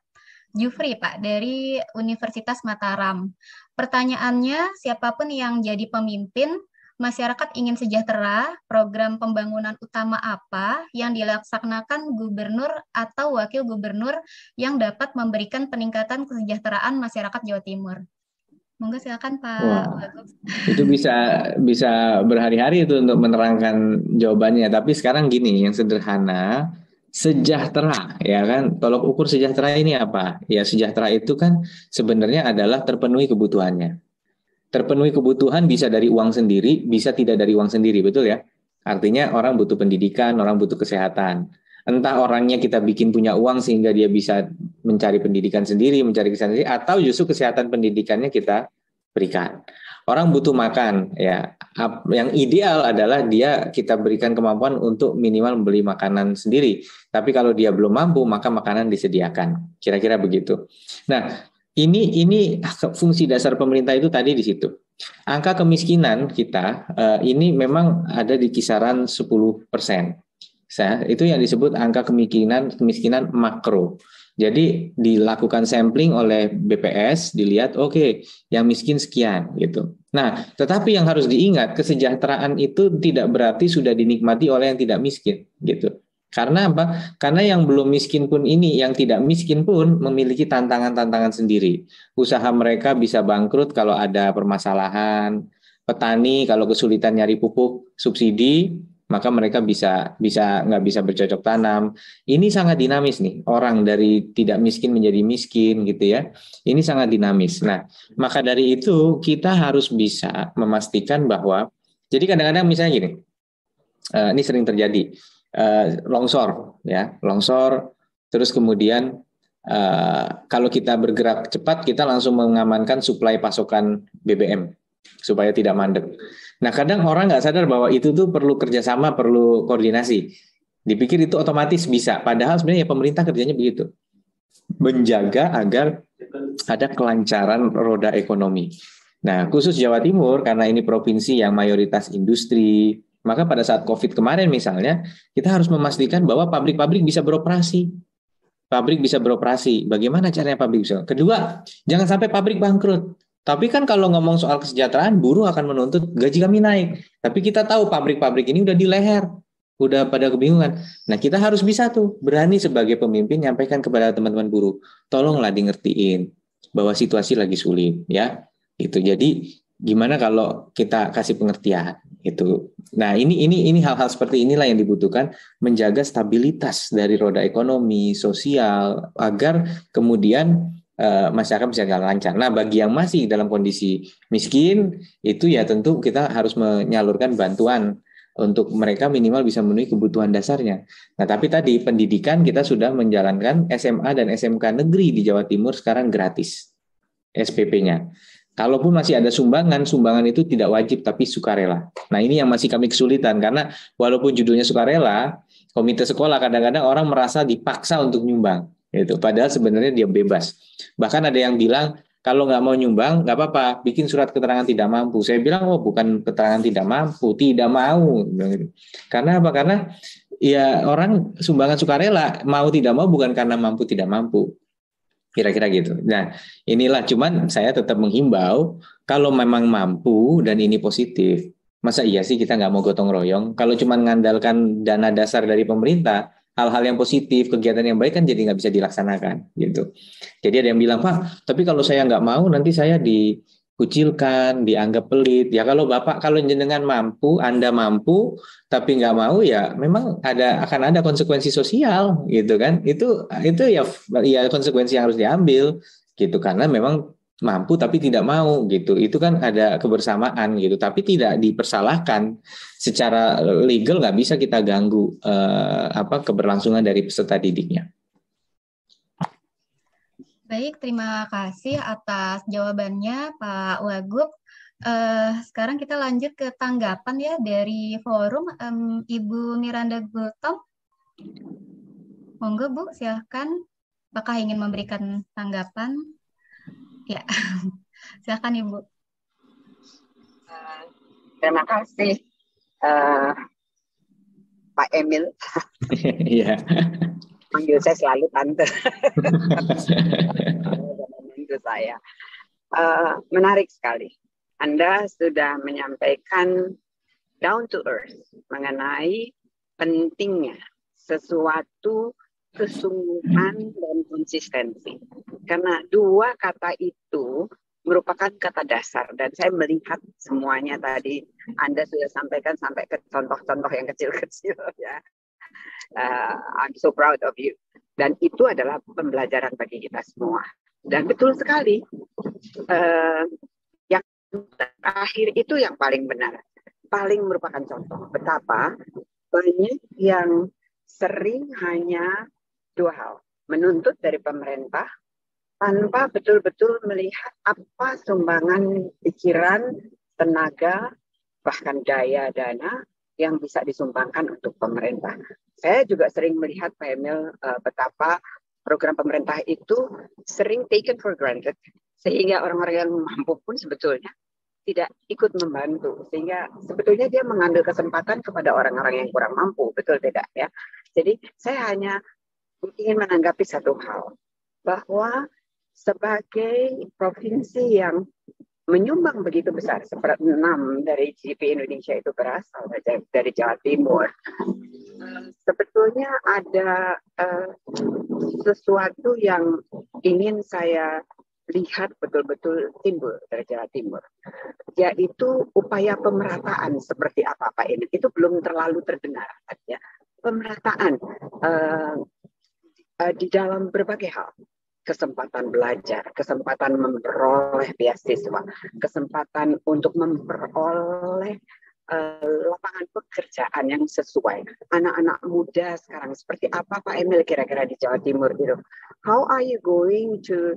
Jufri Pak dari Universitas Mataram. Pertanyaannya, siapapun yang jadi pemimpin masyarakat ingin sejahtera, program pembangunan utama apa yang dilaksanakan gubernur atau wakil gubernur yang dapat memberikan peningkatan kesejahteraan masyarakat Jawa Timur? Monggo silakan Pak. Wah, itu bisa berhari-hari itu untuk menerangkan jawabannya. Tapi sekarang gini, yang sederhana, sejahtera, ya kan? Tolok ukur sejahtera ini apa? Ya sejahtera itu kan sebenarnya adalah terpenuhi kebutuhannya. Terpenuhi kebutuhan bisa dari uang sendiri, bisa tidak dari uang sendiri, betul ya? Artinya orang butuh pendidikan, orang butuh kesehatan. Entah orangnya kita bikin punya uang sehingga dia bisa mencari pendidikan sendiri, mencari kesehatan sendiri, atau justru kesehatan pendidikannya kita berikan. Orang butuh makan, ya. Yang ideal adalah kita berikan kemampuan untuk minimal membeli makanan sendiri. Tapi kalau dia belum mampu, maka makanan disediakan. Kira-kira begitu. Nah, ini fungsi dasar pemerintah itu tadi di situ. Angka kemiskinan kita ini memang ada di kisaran 10%. Itu yang disebut angka kemiskinan makro. Jadi dilakukan sampling oleh BPS, dilihat oke, yang miskin sekian gitu. Nah, tetapi yang harus diingat, kesejahteraan itu tidak berarti sudah dinikmati oleh yang tidak miskin gitu. Karena apa? Karena yang belum miskin pun yang tidak miskin pun memiliki tantangan-tantangan sendiri. Usaha mereka bisa bangkrut kalau ada permasalahan. Petani kalau kesulitan nyari pupuk subsidi, maka mereka bisa nggak bisa bercocok tanam. Ini sangat dinamis nih, orang dari tidak miskin menjadi miskin gitu ya. Ini sangat dinamis. Nah, maka dari itu kita harus bisa memastikan bahwa, jadi kadang-kadang misalnya gini, ini sering terjadi, longsor ya, longsor, terus kemudian kalau kita bergerak cepat kita langsung mengamankan suplai pasokan BBM supaya tidak mandek. Nah, kadang orang nggak sadar bahwa itu tuh perlu kerjasama, perlu koordinasi. Dipikir itu otomatis bisa, padahal sebenarnya pemerintah kerjanya begitu, menjaga agar ada kelancaran roda ekonomi. Nah, khusus Jawa Timur karena ini provinsi yang mayoritas industri, maka pada saat COVID kemarin misalnya, kita harus memastikan bahwa pabrik-pabrik bisa beroperasi. Pabrik bisa beroperasi. Bagaimana caranya pabrik bisa? Kedua, jangan sampai pabrik bangkrut. Tapi kan kalau ngomong soal kesejahteraan, buruh akan menuntut gaji kami naik. Tapi kita tahu pabrik-pabrik ini udah di leher, udah pada kebingungan. Nah, kita harus bisa tuh berani sebagai pemimpin nyampaikan kepada teman-teman buruh, tolonglah di ngertiin bahwa situasi lagi sulit, ya. Itu jadi gimana kalau kita kasih pengertian itu. Nah, ini hal-hal seperti inilah yang dibutuhkan, menjaga stabilitas dari roda ekonomi, sosial, agar kemudian masyarakat bisa jalan lancar. Nah, bagi yang masih dalam kondisi miskin, itu ya tentu kita harus menyalurkan bantuan untuk mereka minimal bisa memenuhi kebutuhan dasarnya. Nah, tapi tadi pendidikan kita sudah menjalankan SMA dan SMK negeri di Jawa Timur sekarang gratis SPP-nya. Kalaupun masih ada sumbangan, sumbangan itu tidak wajib tapi sukarela. Nah, ini yang masih kami kesulitan karena walaupun judulnya sukarela, komite sekolah kadang-kadang orang merasa dipaksa untuk nyumbang. Gitu. Padahal sebenarnya dia bebas. Bahkan ada yang bilang kalau nggak mau nyumbang nggak apa-apa, bikin surat keterangan tidak mampu. Saya bilang oh bukan keterangan tidak mampu, tidak mau. Karena apa? Karena ya orang sumbangan sukarela mau tidak mau bukan karena mampu tidak mampu. Kira-kira gitu. Nah, inilah cuman saya tetap menghimbau kalau memang mampu dan ini positif, masa iya sih kita nggak mau gotong royong? Kalau cuma mengandalkan dana dasar dari pemerintah, hal-hal yang positif, kegiatan yang baik kan jadi nggak bisa dilaksanakan gitu. Jadi ada yang bilang, Pak, tapi kalau saya nggak mau nanti saya dikucilkan, dianggap pelit. Ya kalau jenengan mampu, Anda mampu, tapi nggak mau ya memang akan ada konsekuensi sosial gitu kan. Itu ya konsekuensi yang harus diambil gitu karena memang mampu tapi tidak mau gitu. Itu kan ada kebersamaan gitu, tapi tidak dipersalahkan secara legal, nggak bisa kita ganggu keberlangsungan dari peserta didiknya. Baik, terima kasih atas jawabannya Pak Wagub. Sekarang kita lanjut ke tanggapan ya dari forum. Ibu Miranda Gultom. Monggo Bu, silakan. Apakah ingin memberikan tanggapan? Ya, silakan Ibu. Terima kasih Pak Emil. Iya. Manggil saya selalu tante. Itu saya. Menarik sekali. Anda sudah menyampaikan down to earth mengenai pentingnya sesuatu kesungguhan dan konsistensi. Karena dua kata itu merupakan kata dasar dan saya melihat semuanya tadi Anda sudah sampaikan sampai ke contoh-contoh yang kecil-kecil ya. I'm so proud of you. Dan itu adalah pembelajaran bagi kita semua. Dan betul sekali, yang terakhir itu yang paling benar. Paling merupakan contoh betapa banyak yang sering hanya dua hal. Menuntut dari pemerintah tanpa betul-betul melihat apa sumbangan pikiran, tenaga, bahkan daya dana yang bisa disumbangkan untuk pemerintah. Saya juga sering melihat Pak Emil betapa program pemerintah itu sering taken for granted, sehingga orang-orang yang mampu pun sebetulnya tidak ikut membantu, sehingga sebetulnya dia mengambil kesempatan kepada orang-orang yang kurang mampu, betul tidak ya? Jadi saya hanya ingin menanggapi satu hal, bahwa sebagai provinsi yang menyumbang begitu besar, 1/6 dari GDP Indonesia itu berasal dari Jawa Timur. Sebetulnya ada sesuatu yang ingin saya lihat betul-betul timbul dari Jawa Timur, yaitu upaya pemerataan seperti apa Pak ini. Itu belum terlalu terdengar, ya. Pemerataan di dalam berbagai hal. Kesempatan belajar, kesempatan memperoleh beasiswa, kesempatan untuk memperoleh lapangan pekerjaan yang sesuai. Anak-anak muda sekarang seperti apa Pak Emil kira-kira di Jawa Timur itu? How are you going to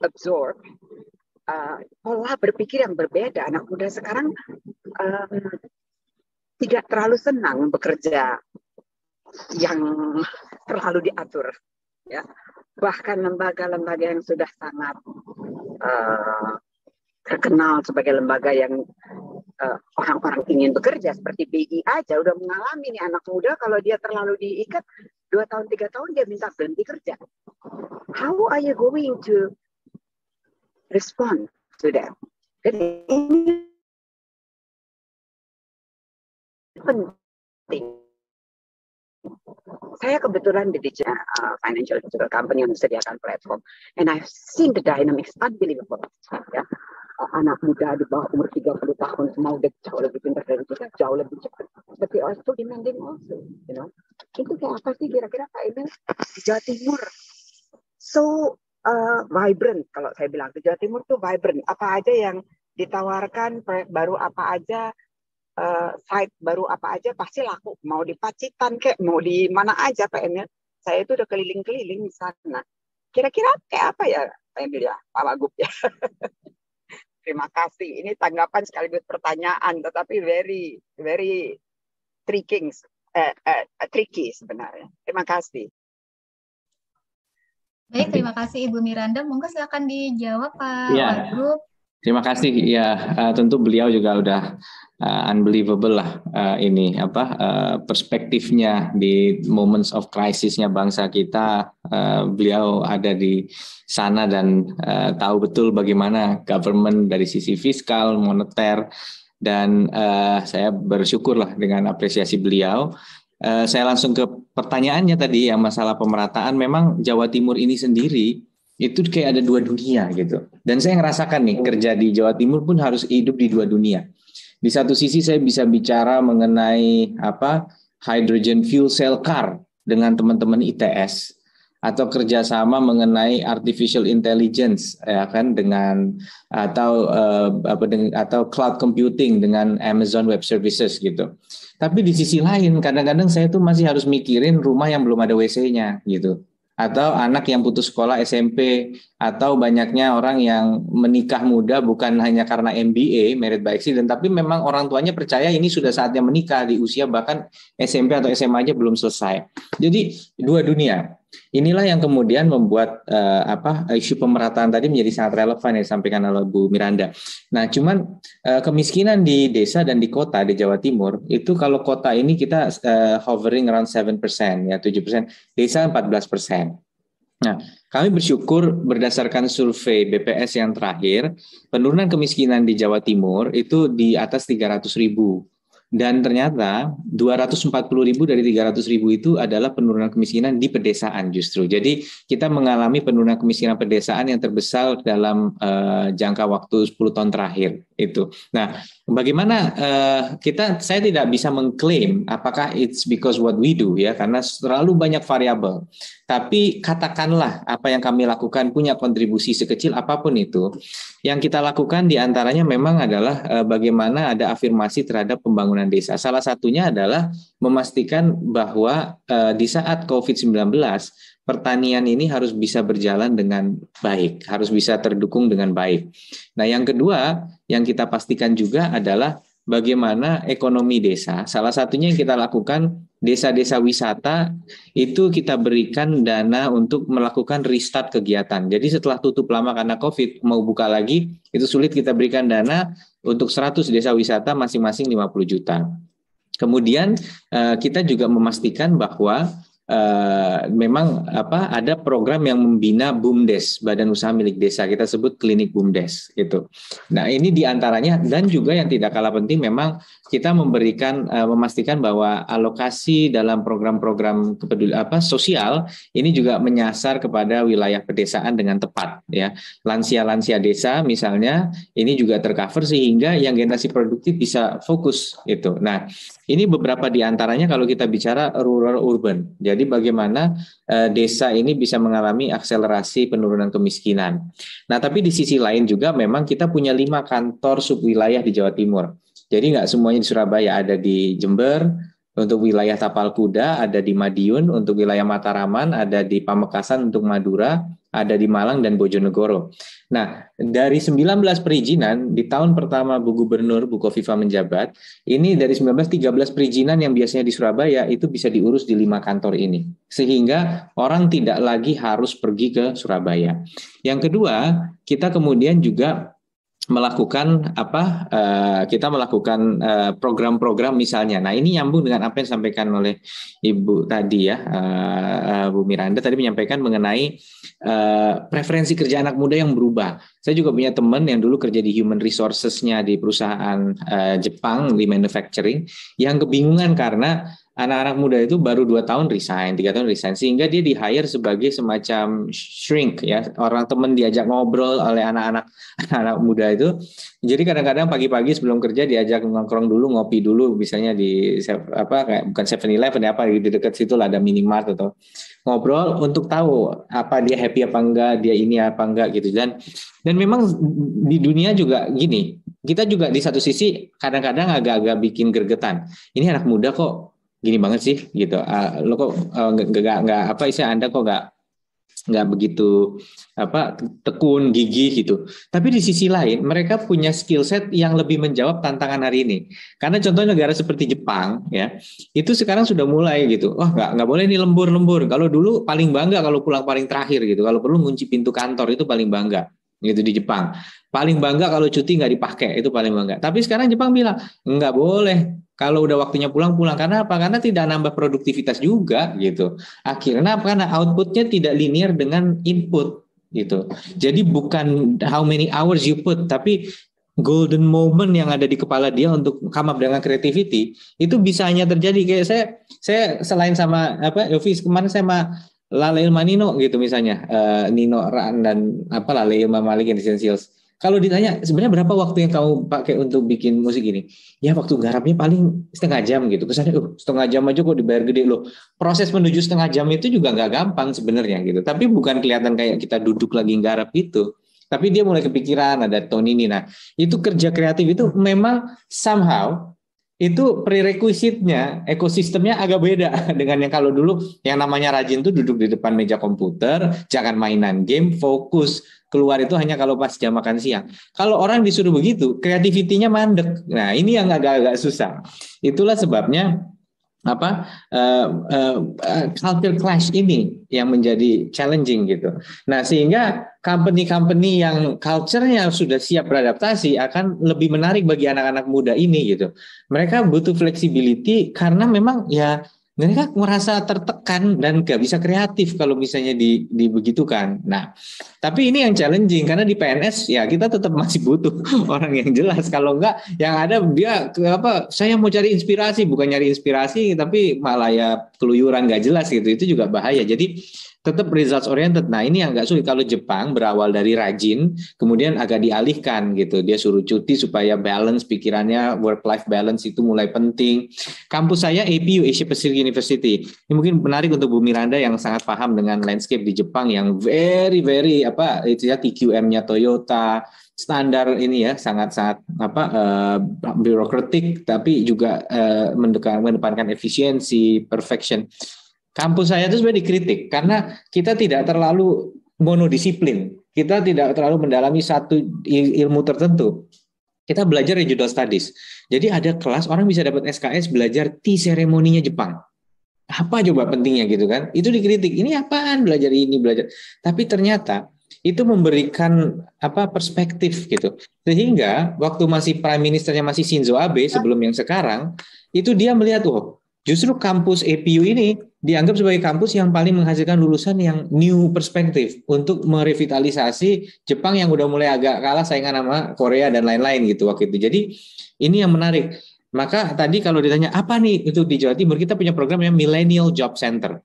absorb pola berpikir yang berbeda? Anak muda sekarang tidak terlalu senang bekerja yang terlalu diatur, ya. Bahkan lembaga-lembaga yang sudah sangat terkenal sebagai lembaga yang orang-orang ingin bekerja seperti BI aja udah mengalami nih, anak muda kalau dia terlalu diikat 2 tahun 3 tahun dia minta berhenti kerja. How are you going to respond to that? Jadi ini penting. Saya kebetulan di financial digital company yang disediakan platform, and I've seen the dynamics unbelievable. Ya. Anak muda di bawah umur 30 tahun semua udah jauh lebih pintar dari kita, jauh lebih cepat. But they are so demanding also, you know. Itu kayak apa sih kira-kira Pak Emil di Jawa Timur? So vibrant, kalau saya bilang di Jawa Timur tuh vibrant. Apa aja yang ditawarkan, proyek baru apa aja, site baru apa aja pasti laku. Mau di Pacitan kayak mau di mana aja Pak Emil. Saya itu udah keliling-keliling di sana. Kira-kira kayak apa ya Pak Emil ya, Pak Wagub ya. Terima kasih. Ini tanggapan sekaligus pertanyaan, tetapi very tricky sebenarnya. Terima kasih. Baik, terima kasih Ibu Miranda. Monggo silakan dijawab Pak Wagub. Terima kasih. Ya, tentu beliau juga udah unbelievable lah ini perspektifnya di moments of crisisnya bangsa kita. Beliau ada di sana dan tahu betul bagaimana government dari sisi fiskal, moneter, dan saya bersyukur lah dengan apresiasi beliau. Saya langsung ke pertanyaannya tadi yang masalah pemerataan. Memang Jawa Timur ini sendiri itu kayak ada 2 dunia gitu. Dan saya ngerasakan nih kerja di Jawa Timur pun harus hidup di 2 dunia. Di satu sisi saya bisa bicara mengenai hydrogen fuel cell car dengan teman-teman ITS, atau kerjasama mengenai artificial intelligence ya kan dengan atau cloud computing dengan Amazon Web Services gitu. Tapi di sisi lain kadang-kadang saya tuh masih harus mikirin rumah yang belum ada WC-nya gitu. Atau anak yang putus sekolah SMP, atau banyaknya orang yang menikah muda bukan hanya karena MBA, merit by accident, tapi memang orang tuanya percaya ini sudah saatnya menikah di usia bahkan SMP atau SMA aja belum selesai. Jadi 2 dunia. Inilah yang kemudian membuat isu pemerataan tadi menjadi sangat relevan yang disampaikan oleh Bu Miranda. Nah, cuman kemiskinan di desa dan di kota di Jawa Timur itu kalau kota ini kita hovering around 7%, ya 7%, desa 14%. Nah, kami bersyukur berdasarkan survei BPS yang terakhir, penurunan kemiskinan di Jawa Timur itu di atas 300.000. Dan ternyata 240.000 dari 300.000 itu adalah penurunan kemiskinan di pedesaan justru. Jadi kita mengalami penurunan kemiskinan pedesaan yang terbesar dalam jangka waktu 10 tahun terakhir itu. Nah, bagaimana saya tidak bisa mengklaim apakah it's because what we do ya, karena terlalu banyak variabel. Tapi katakanlah apa yang kami lakukan punya kontribusi sekecil apapun itu. Yang kita lakukan diantaranya memang adalah bagaimana ada afirmasi terhadap pembangunan desa. Salah satunya adalah memastikan bahwa di saat COVID-19 pertanian ini harus bisa berjalan dengan baik, harus bisa terdukung dengan baik. Nah, yang kedua yang kita pastikan juga adalah bagaimana ekonomi desa. Salah satunya yang kita lakukan, desa-desa wisata itu kita berikan dana untuk melakukan restart kegiatan. Jadi setelah tutup lama karena COVID, mau buka lagi, itu sulit, kita berikan dana untuk 100 desa wisata masing-masing 50 juta. Kemudian kita juga memastikan bahwa memang ada program yang membina BUMDes, Badan Usaha Milik Desa, kita sebut klinik BUMDes gitu. Nah, ini diantaranya, dan juga yang tidak kalah penting memang kita memberikan memastikan bahwa alokasi dalam program-program sosial ini juga menyasar kepada wilayah pedesaan dengan tepat ya. Lansia-lansia desa misalnya ini juga tercover sehingga yang generasi produktif bisa fokus itu. Nah, ini beberapa diantaranya kalau kita bicara rural urban. Jadi bagaimana desa ini bisa mengalami akselerasi penurunan kemiskinan. Nah, tapi di sisi lain juga memang kita punya 5 kantor subwilayah di Jawa Timur. Jadi nggak semuanya di Surabaya, ada di Jember, untuk wilayah Tapal Kuda, ada di Madiun, untuk wilayah Mataraman, ada di Pamekasan untuk Madura, ada di Malang dan Bojonegoro. Nah, dari 19 perizinan di tahun pertama Bu Gubernur Bu Kofifa menjabat, ini dari 13 perizinan yang biasanya di Surabaya itu bisa diurus di 5 kantor ini. Sehingga orang tidak lagi harus pergi ke Surabaya. Yang kedua, kita kemudian juga melakukan kita melakukan program-program misalnya. Nah, ini nyambung dengan apa yang disampaikan oleh Ibu tadi ya, Bu Miranda tadi menyampaikan mengenai preferensi kerja anak muda yang berubah. Saya juga punya teman yang dulu kerja di human resources-nya di perusahaan Jepang di manufacturing yang kebingungan karena anak-anak muda itu baru 2 tahun resign, 3 tahun resign, sehingga dia di-hire sebagai semacam shrink ya, orang teman diajak ngobrol oleh anak-anak muda itu. Jadi kadang-kadang pagi-pagi sebelum kerja diajak nongkrong dulu, ngopi dulu, misalnya di kayak bukan 7-Eleven apa di dekat situ lah ada minimart atau ngobrol untuk tahu apa dia happy apa enggak, dia ini apa enggak gitu. Dan memang di dunia juga gini, kita juga di satu sisi kadang-kadang agak-agak bikin gregetan. Ini anak muda kok gini banget sih gitu, lo kok nggak Anda kok nggak begitu tekun gigih gitu. Tapi di sisi lain mereka punya skill set yang lebih menjawab tantangan hari ini. Karena contoh negara seperti Jepang ya, itu sekarang sudah mulai gitu. Wah, nggak boleh nih lembur. Kalau dulu paling bangga kalau pulang paling terakhir gitu. Kalau perlu ngunci pintu kantor itu paling bangga gitu di Jepang. Paling bangga kalau cuti nggak dipakai, itu paling bangga. Tapi sekarang Jepang bilang nggak boleh. Kalau udah waktunya pulang. Karena apa? Karena tidak nambah produktivitas juga gitu. Akhirnya karena outputnya tidak linear dengan input gitu. Jadi bukan how many hours you put, tapi golden moment yang ada di kepala dia untuk come up dengan creativity itu bisa hanya terjadi. Kayak saya selain sama Yofi kemarin saya sama Lale Ilma Nino gitu misalnya, Nino Raan dan Lale Ilma Malik yang Essentials. Kalau ditanya sebenarnya berapa waktu yang kamu pakai untuk bikin musik ini? Ya waktu garapnya paling setengah jam gitu. Kesannya setengah jam aja kok dibayar gede loh. Proses menuju setengah jam itu juga nggak gampang sebenarnya gitu. Tapi bukan kelihatan kayak kita duduk lagi garap gitu. Tapi dia mulai kepikiran ada tone ini. Nah itu kerja kreatif itu memang somehow itu prerequisite-nya, ekosistemnya agak beda dengan yang kalau dulu yang namanya rajin tuh duduk di depan meja komputer, jangan mainan game, fokus, keluar itu hanya kalau pas jam makan siang. Kalau orang disuruh begitu, kreativitinya mandek. Nah, ini yang agak-agak susah. Itulah sebabnya culture clash ini yang menjadi challenging gitu. Nah, sehingga company-company yang culture-nya sudah siap beradaptasi akan lebih menarik bagi anak-anak muda ini gitu. Mereka butuh flexibility karena memang ya mereka merasa tertekan dan gak bisa kreatif kalau misalnya dibegitukan. Nah, tapi ini yang challenging karena di PNS ya kita tetap masih butuh orang yang jelas. Kalau enggak, yang ada dia saya mau cari inspirasi, bukan nyari inspirasi tapi malah ya keluyuran gak jelas gitu. Itu juga bahaya. Jadi tetap results oriented. Nah, ini yang agak sulit. Kalau Jepang berawal dari rajin, kemudian agak dialihkan gitu. Dia suruh cuti supaya balance pikirannya, work-life balance itu mulai penting. Kampus saya APU, Asia Pacific University. Ini mungkin menarik untuk Bu Miranda yang sangat paham dengan landscape di Jepang yang very itu ya TQM-nya Toyota, standar ini ya sangat-sangat birokratik tapi juga mendepankan efisiensi, perfection. Kampus saya itu sebenarnya dikritik karena kita tidak terlalu monodisiplin, kita tidak terlalu mendalami satu ilmu tertentu. Kita belajar regional studies. Jadi ada kelas orang bisa dapat SKS belajar tea ceremony-nya Jepang. Apa coba pentingnya gitu kan? Itu dikritik. Ini apaan belajar ini belajar. Tapi ternyata itu memberikan perspektif gitu. Sehingga waktu masih prime ministernya masih Shinzo Abe sebelum yang sekarang, itu dia melihat justru kampus EPU ini dianggap sebagai kampus yang paling menghasilkan lulusan yang new perspektif untuk merevitalisasi Jepang yang udah mulai agak kalah saingan sama Korea dan lain-lain gitu waktu itu. Jadi ini yang menarik. Maka tadi kalau ditanya apa nih itu di Jawa Timur, kita punya program yang Millennial Job Center.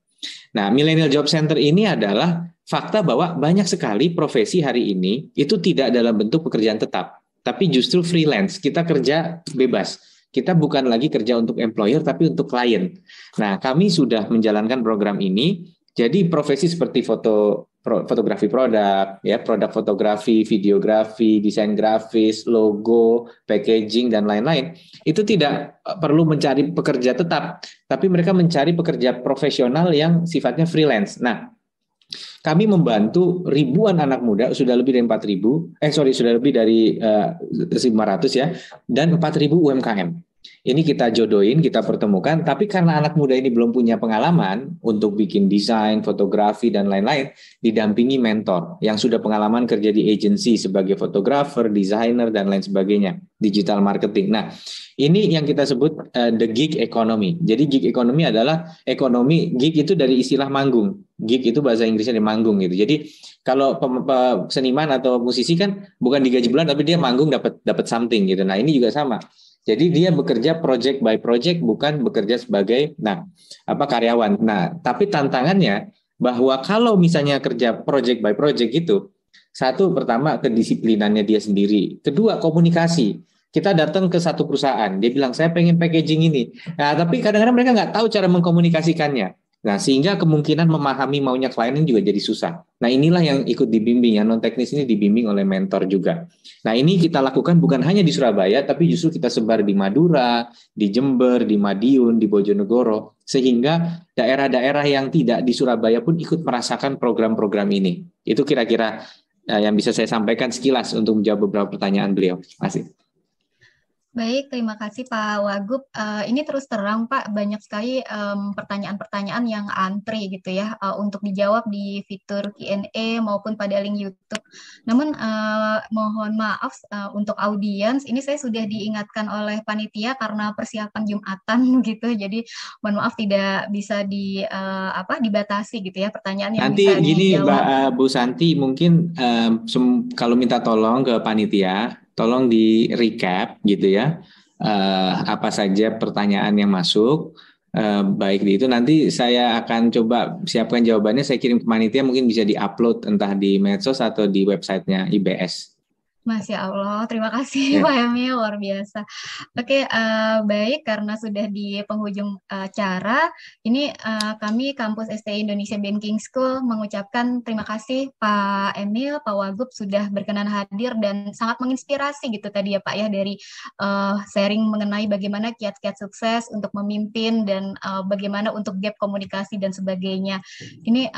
Nah, Millennial Job Center ini adalah fakta bahwa banyak sekali profesi hari ini itu tidak dalam bentuk pekerjaan tetap, tapi justru freelance. Kita kerja bebas. Kita bukan lagi kerja untuk employer, tapi untuk klien. Nah, kami sudah menjalankan program ini. Jadi profesi seperti fotografi produk, ya produk fotografi, videografi, desain grafis, logo, packaging dan lain-lain, itu tidak perlu mencari pekerja tetap, tapi mereka mencari pekerja profesional yang sifatnya freelance. Nah, kami membantu ribuan anak muda, sudah lebih dari 4.000, sudah lebih dari 500 ya, dan 4.000 UMKM. Ini kita jodohin, kita pertemukan, tapi karena anak muda ini belum punya pengalaman untuk bikin desain, fotografi, dan lain-lain, didampingi mentor yang sudah pengalaman kerja di agency sebagai fotografer, desainer, dan lain sebagainya, digital marketing. Nah, ini yang kita sebut the gig economy. Jadi gig economy adalah ekonomi, gig itu dari istilah manggung. Gig itu bahasa Inggrisnya di manggung gitu. Jadi kalau seniman atau musisi kan bukan digaji bulan, tapi dia manggung dapat something gitu. Nah, ini juga sama. Jadi dia bekerja project by project, bukan bekerja sebagai karyawan. Nah, tapi tantangannya bahwa kalau misalnya kerja project by project gitu, satu pertama kedisiplinannya dia sendiri, kedua komunikasi. Kita datang ke satu perusahaan, dia bilang saya pengen packaging ini. Nah, tapi kadang-kadang mereka nggak tahu cara mengkomunikasikannya. Nah, sehingga kemungkinan memahami maunya klien ini juga jadi susah. Nah, inilah yang ikut dibimbing, yang non-teknis ini dibimbing oleh mentor juga. Nah, ini kita lakukan bukan hanya di Surabaya, tapi justru kita sebar di Madura, di Jember, di Madiun, di Bojonegoro, sehingga daerah-daerah yang tidak di Surabaya pun ikut merasakan program-program ini. Itu kira-kira yang bisa saya sampaikan sekilas untuk menjawab beberapa pertanyaan beliau. Terima kasih. Baik, terima kasih Pak Wagub. Ini terus terang Pak, banyak sekali pertanyaan-pertanyaan yang antri gitu ya untuk dijawab di fitur Q&A maupun pada link YouTube. Namun mohon maaf untuk audiens, ini saya sudah diingatkan oleh panitia karena persiapan Jumatan gitu. Jadi mohon maaf tidak bisa dibatasi gitu ya pertanyaan yang nanti bisa gini dijawab. Mbak Bu Santi, mungkin kalau minta tolong ke panitia, tolong di recap gitu ya, apa saja pertanyaan yang masuk, baik di itu nanti saya akan coba siapkan jawabannya, saya kirim ke panitia, mungkin bisa diupload entah di medsos atau di websitenya IBS. Masya Allah, terima kasih Pak Emil, luar biasa. Oke, baik, karena sudah di penghujung acara, ini kami Kampus STI Indonesia Banking School mengucapkan terima kasih Pak Emil, Pak Wagub sudah berkenan hadir dan sangat menginspirasi gitu tadi ya Pak ya, dari sharing mengenai bagaimana kiat-kiat sukses untuk memimpin dan bagaimana untuk gap komunikasi dan sebagainya. Ini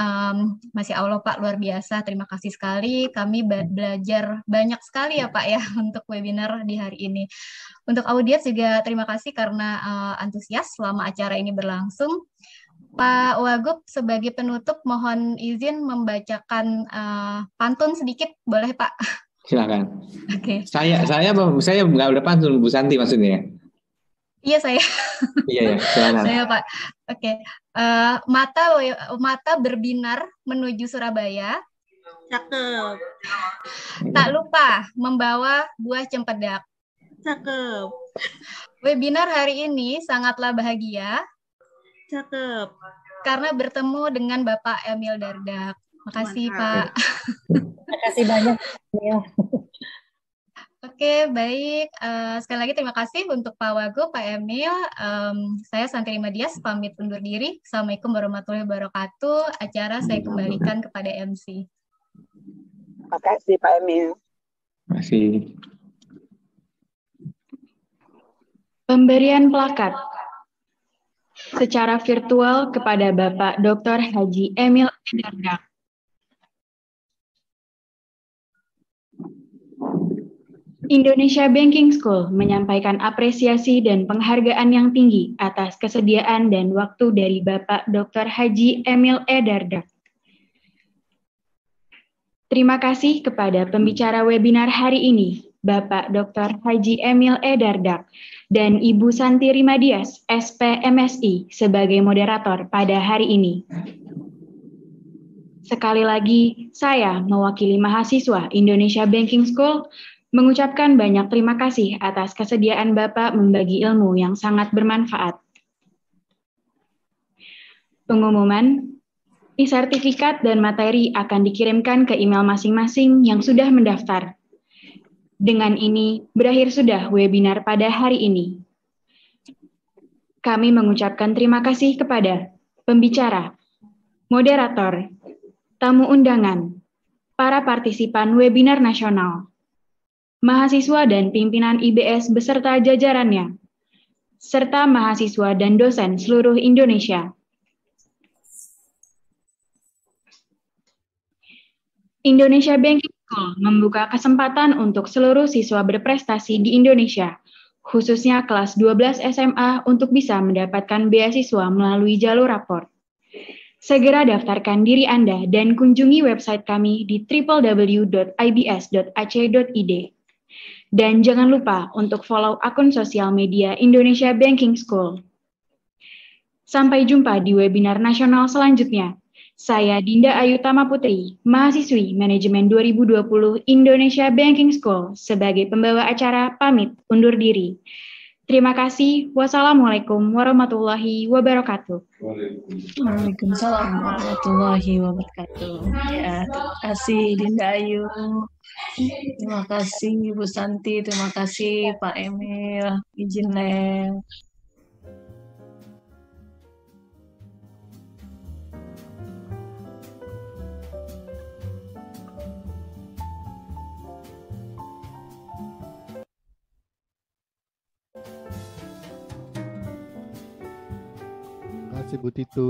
Masya Allah Pak, luar biasa, terima kasih sekali, kami belajar banyak sekali ya Pak ya untuk webinar di hari ini. Untuk audiens juga terima kasih karena antusias selama acara ini berlangsung. Pak Wagub sebagai penutup mohon izin membacakan pantun sedikit, boleh Pak? Silakan. Oke. Saya nggak ada pantun, Bu Santi maksudnya. Iya saya. Iya, silakan. Saya Pak. Oke. Mata berbinar menuju Surabaya. Cakep. Tak lupa membawa buah cempedak. Cakep. Webinar hari ini sangatlah bahagia. Cakep. Karena bertemu dengan Bapak Emil Dardak. Makasih Pak. Terima kasih banyak. Oke, baik. Sekali lagi terima kasih untuk Pak Wagub, Pak Emil. Saya Santi Rima Dias, pamit undur diri. Assalamualaikum warahmatullahi wabarakatuh. Acara saya kembalikan kepada MC. Terima kasih Pak Emil. Terima kasih. Pemberian plakat secara virtual kepada Bapak Dr. Haji Emil Dardak. Indonesia Banking School menyampaikan apresiasi dan penghargaan yang tinggi atas kesediaan dan waktu dari Bapak Dr. Haji Emil E. Dardak. Terima kasih kepada pembicara webinar hari ini, Bapak Dr. Haji Emil E. Dardak, dan Ibu Santi Rimadias, SPMSI, sebagai moderator pada hari ini. Sekali lagi, saya mewakili mahasiswa Indonesia Banking School mengucapkan banyak terima kasih atas kesediaan Bapak membagi ilmu yang sangat bermanfaat. Pengumuman, sertifikat dan materi akan dikirimkan ke email masing-masing yang sudah mendaftar. Dengan ini, berakhir sudah webinar pada hari ini. Kami mengucapkan terima kasih kepada pembicara, moderator, tamu undangan, para partisipan webinar nasional, mahasiswa dan pimpinan IBS beserta jajarannya, serta mahasiswa dan dosen seluruh Indonesia. Indonesia Banking School membuka kesempatan untuk seluruh siswa berprestasi di Indonesia, khususnya kelas 12 SMA untuk bisa mendapatkan beasiswa melalui jalur rapor. Segera daftarkan diri Anda dan kunjungi website kami di www.ibs.ac.id. Dan jangan lupa untuk follow akun sosial media Indonesia Banking School. Sampai jumpa di webinar nasional selanjutnya. Saya Dinda Ayu Tama Putri, mahasiswi Manajemen 2020 Indonesia Banking School, sebagai pembawa acara pamit undur diri. Terima kasih. Wassalamualaikum warahmatullahi wabarakatuh. Waalaikumsalam warahmatullahi wabarakatuh. Ya, terima kasih Dinda Ayu. Terima kasih Bu Santi, terima kasih Pak Emil. Izin Leng. Terima kasih Bu Titu.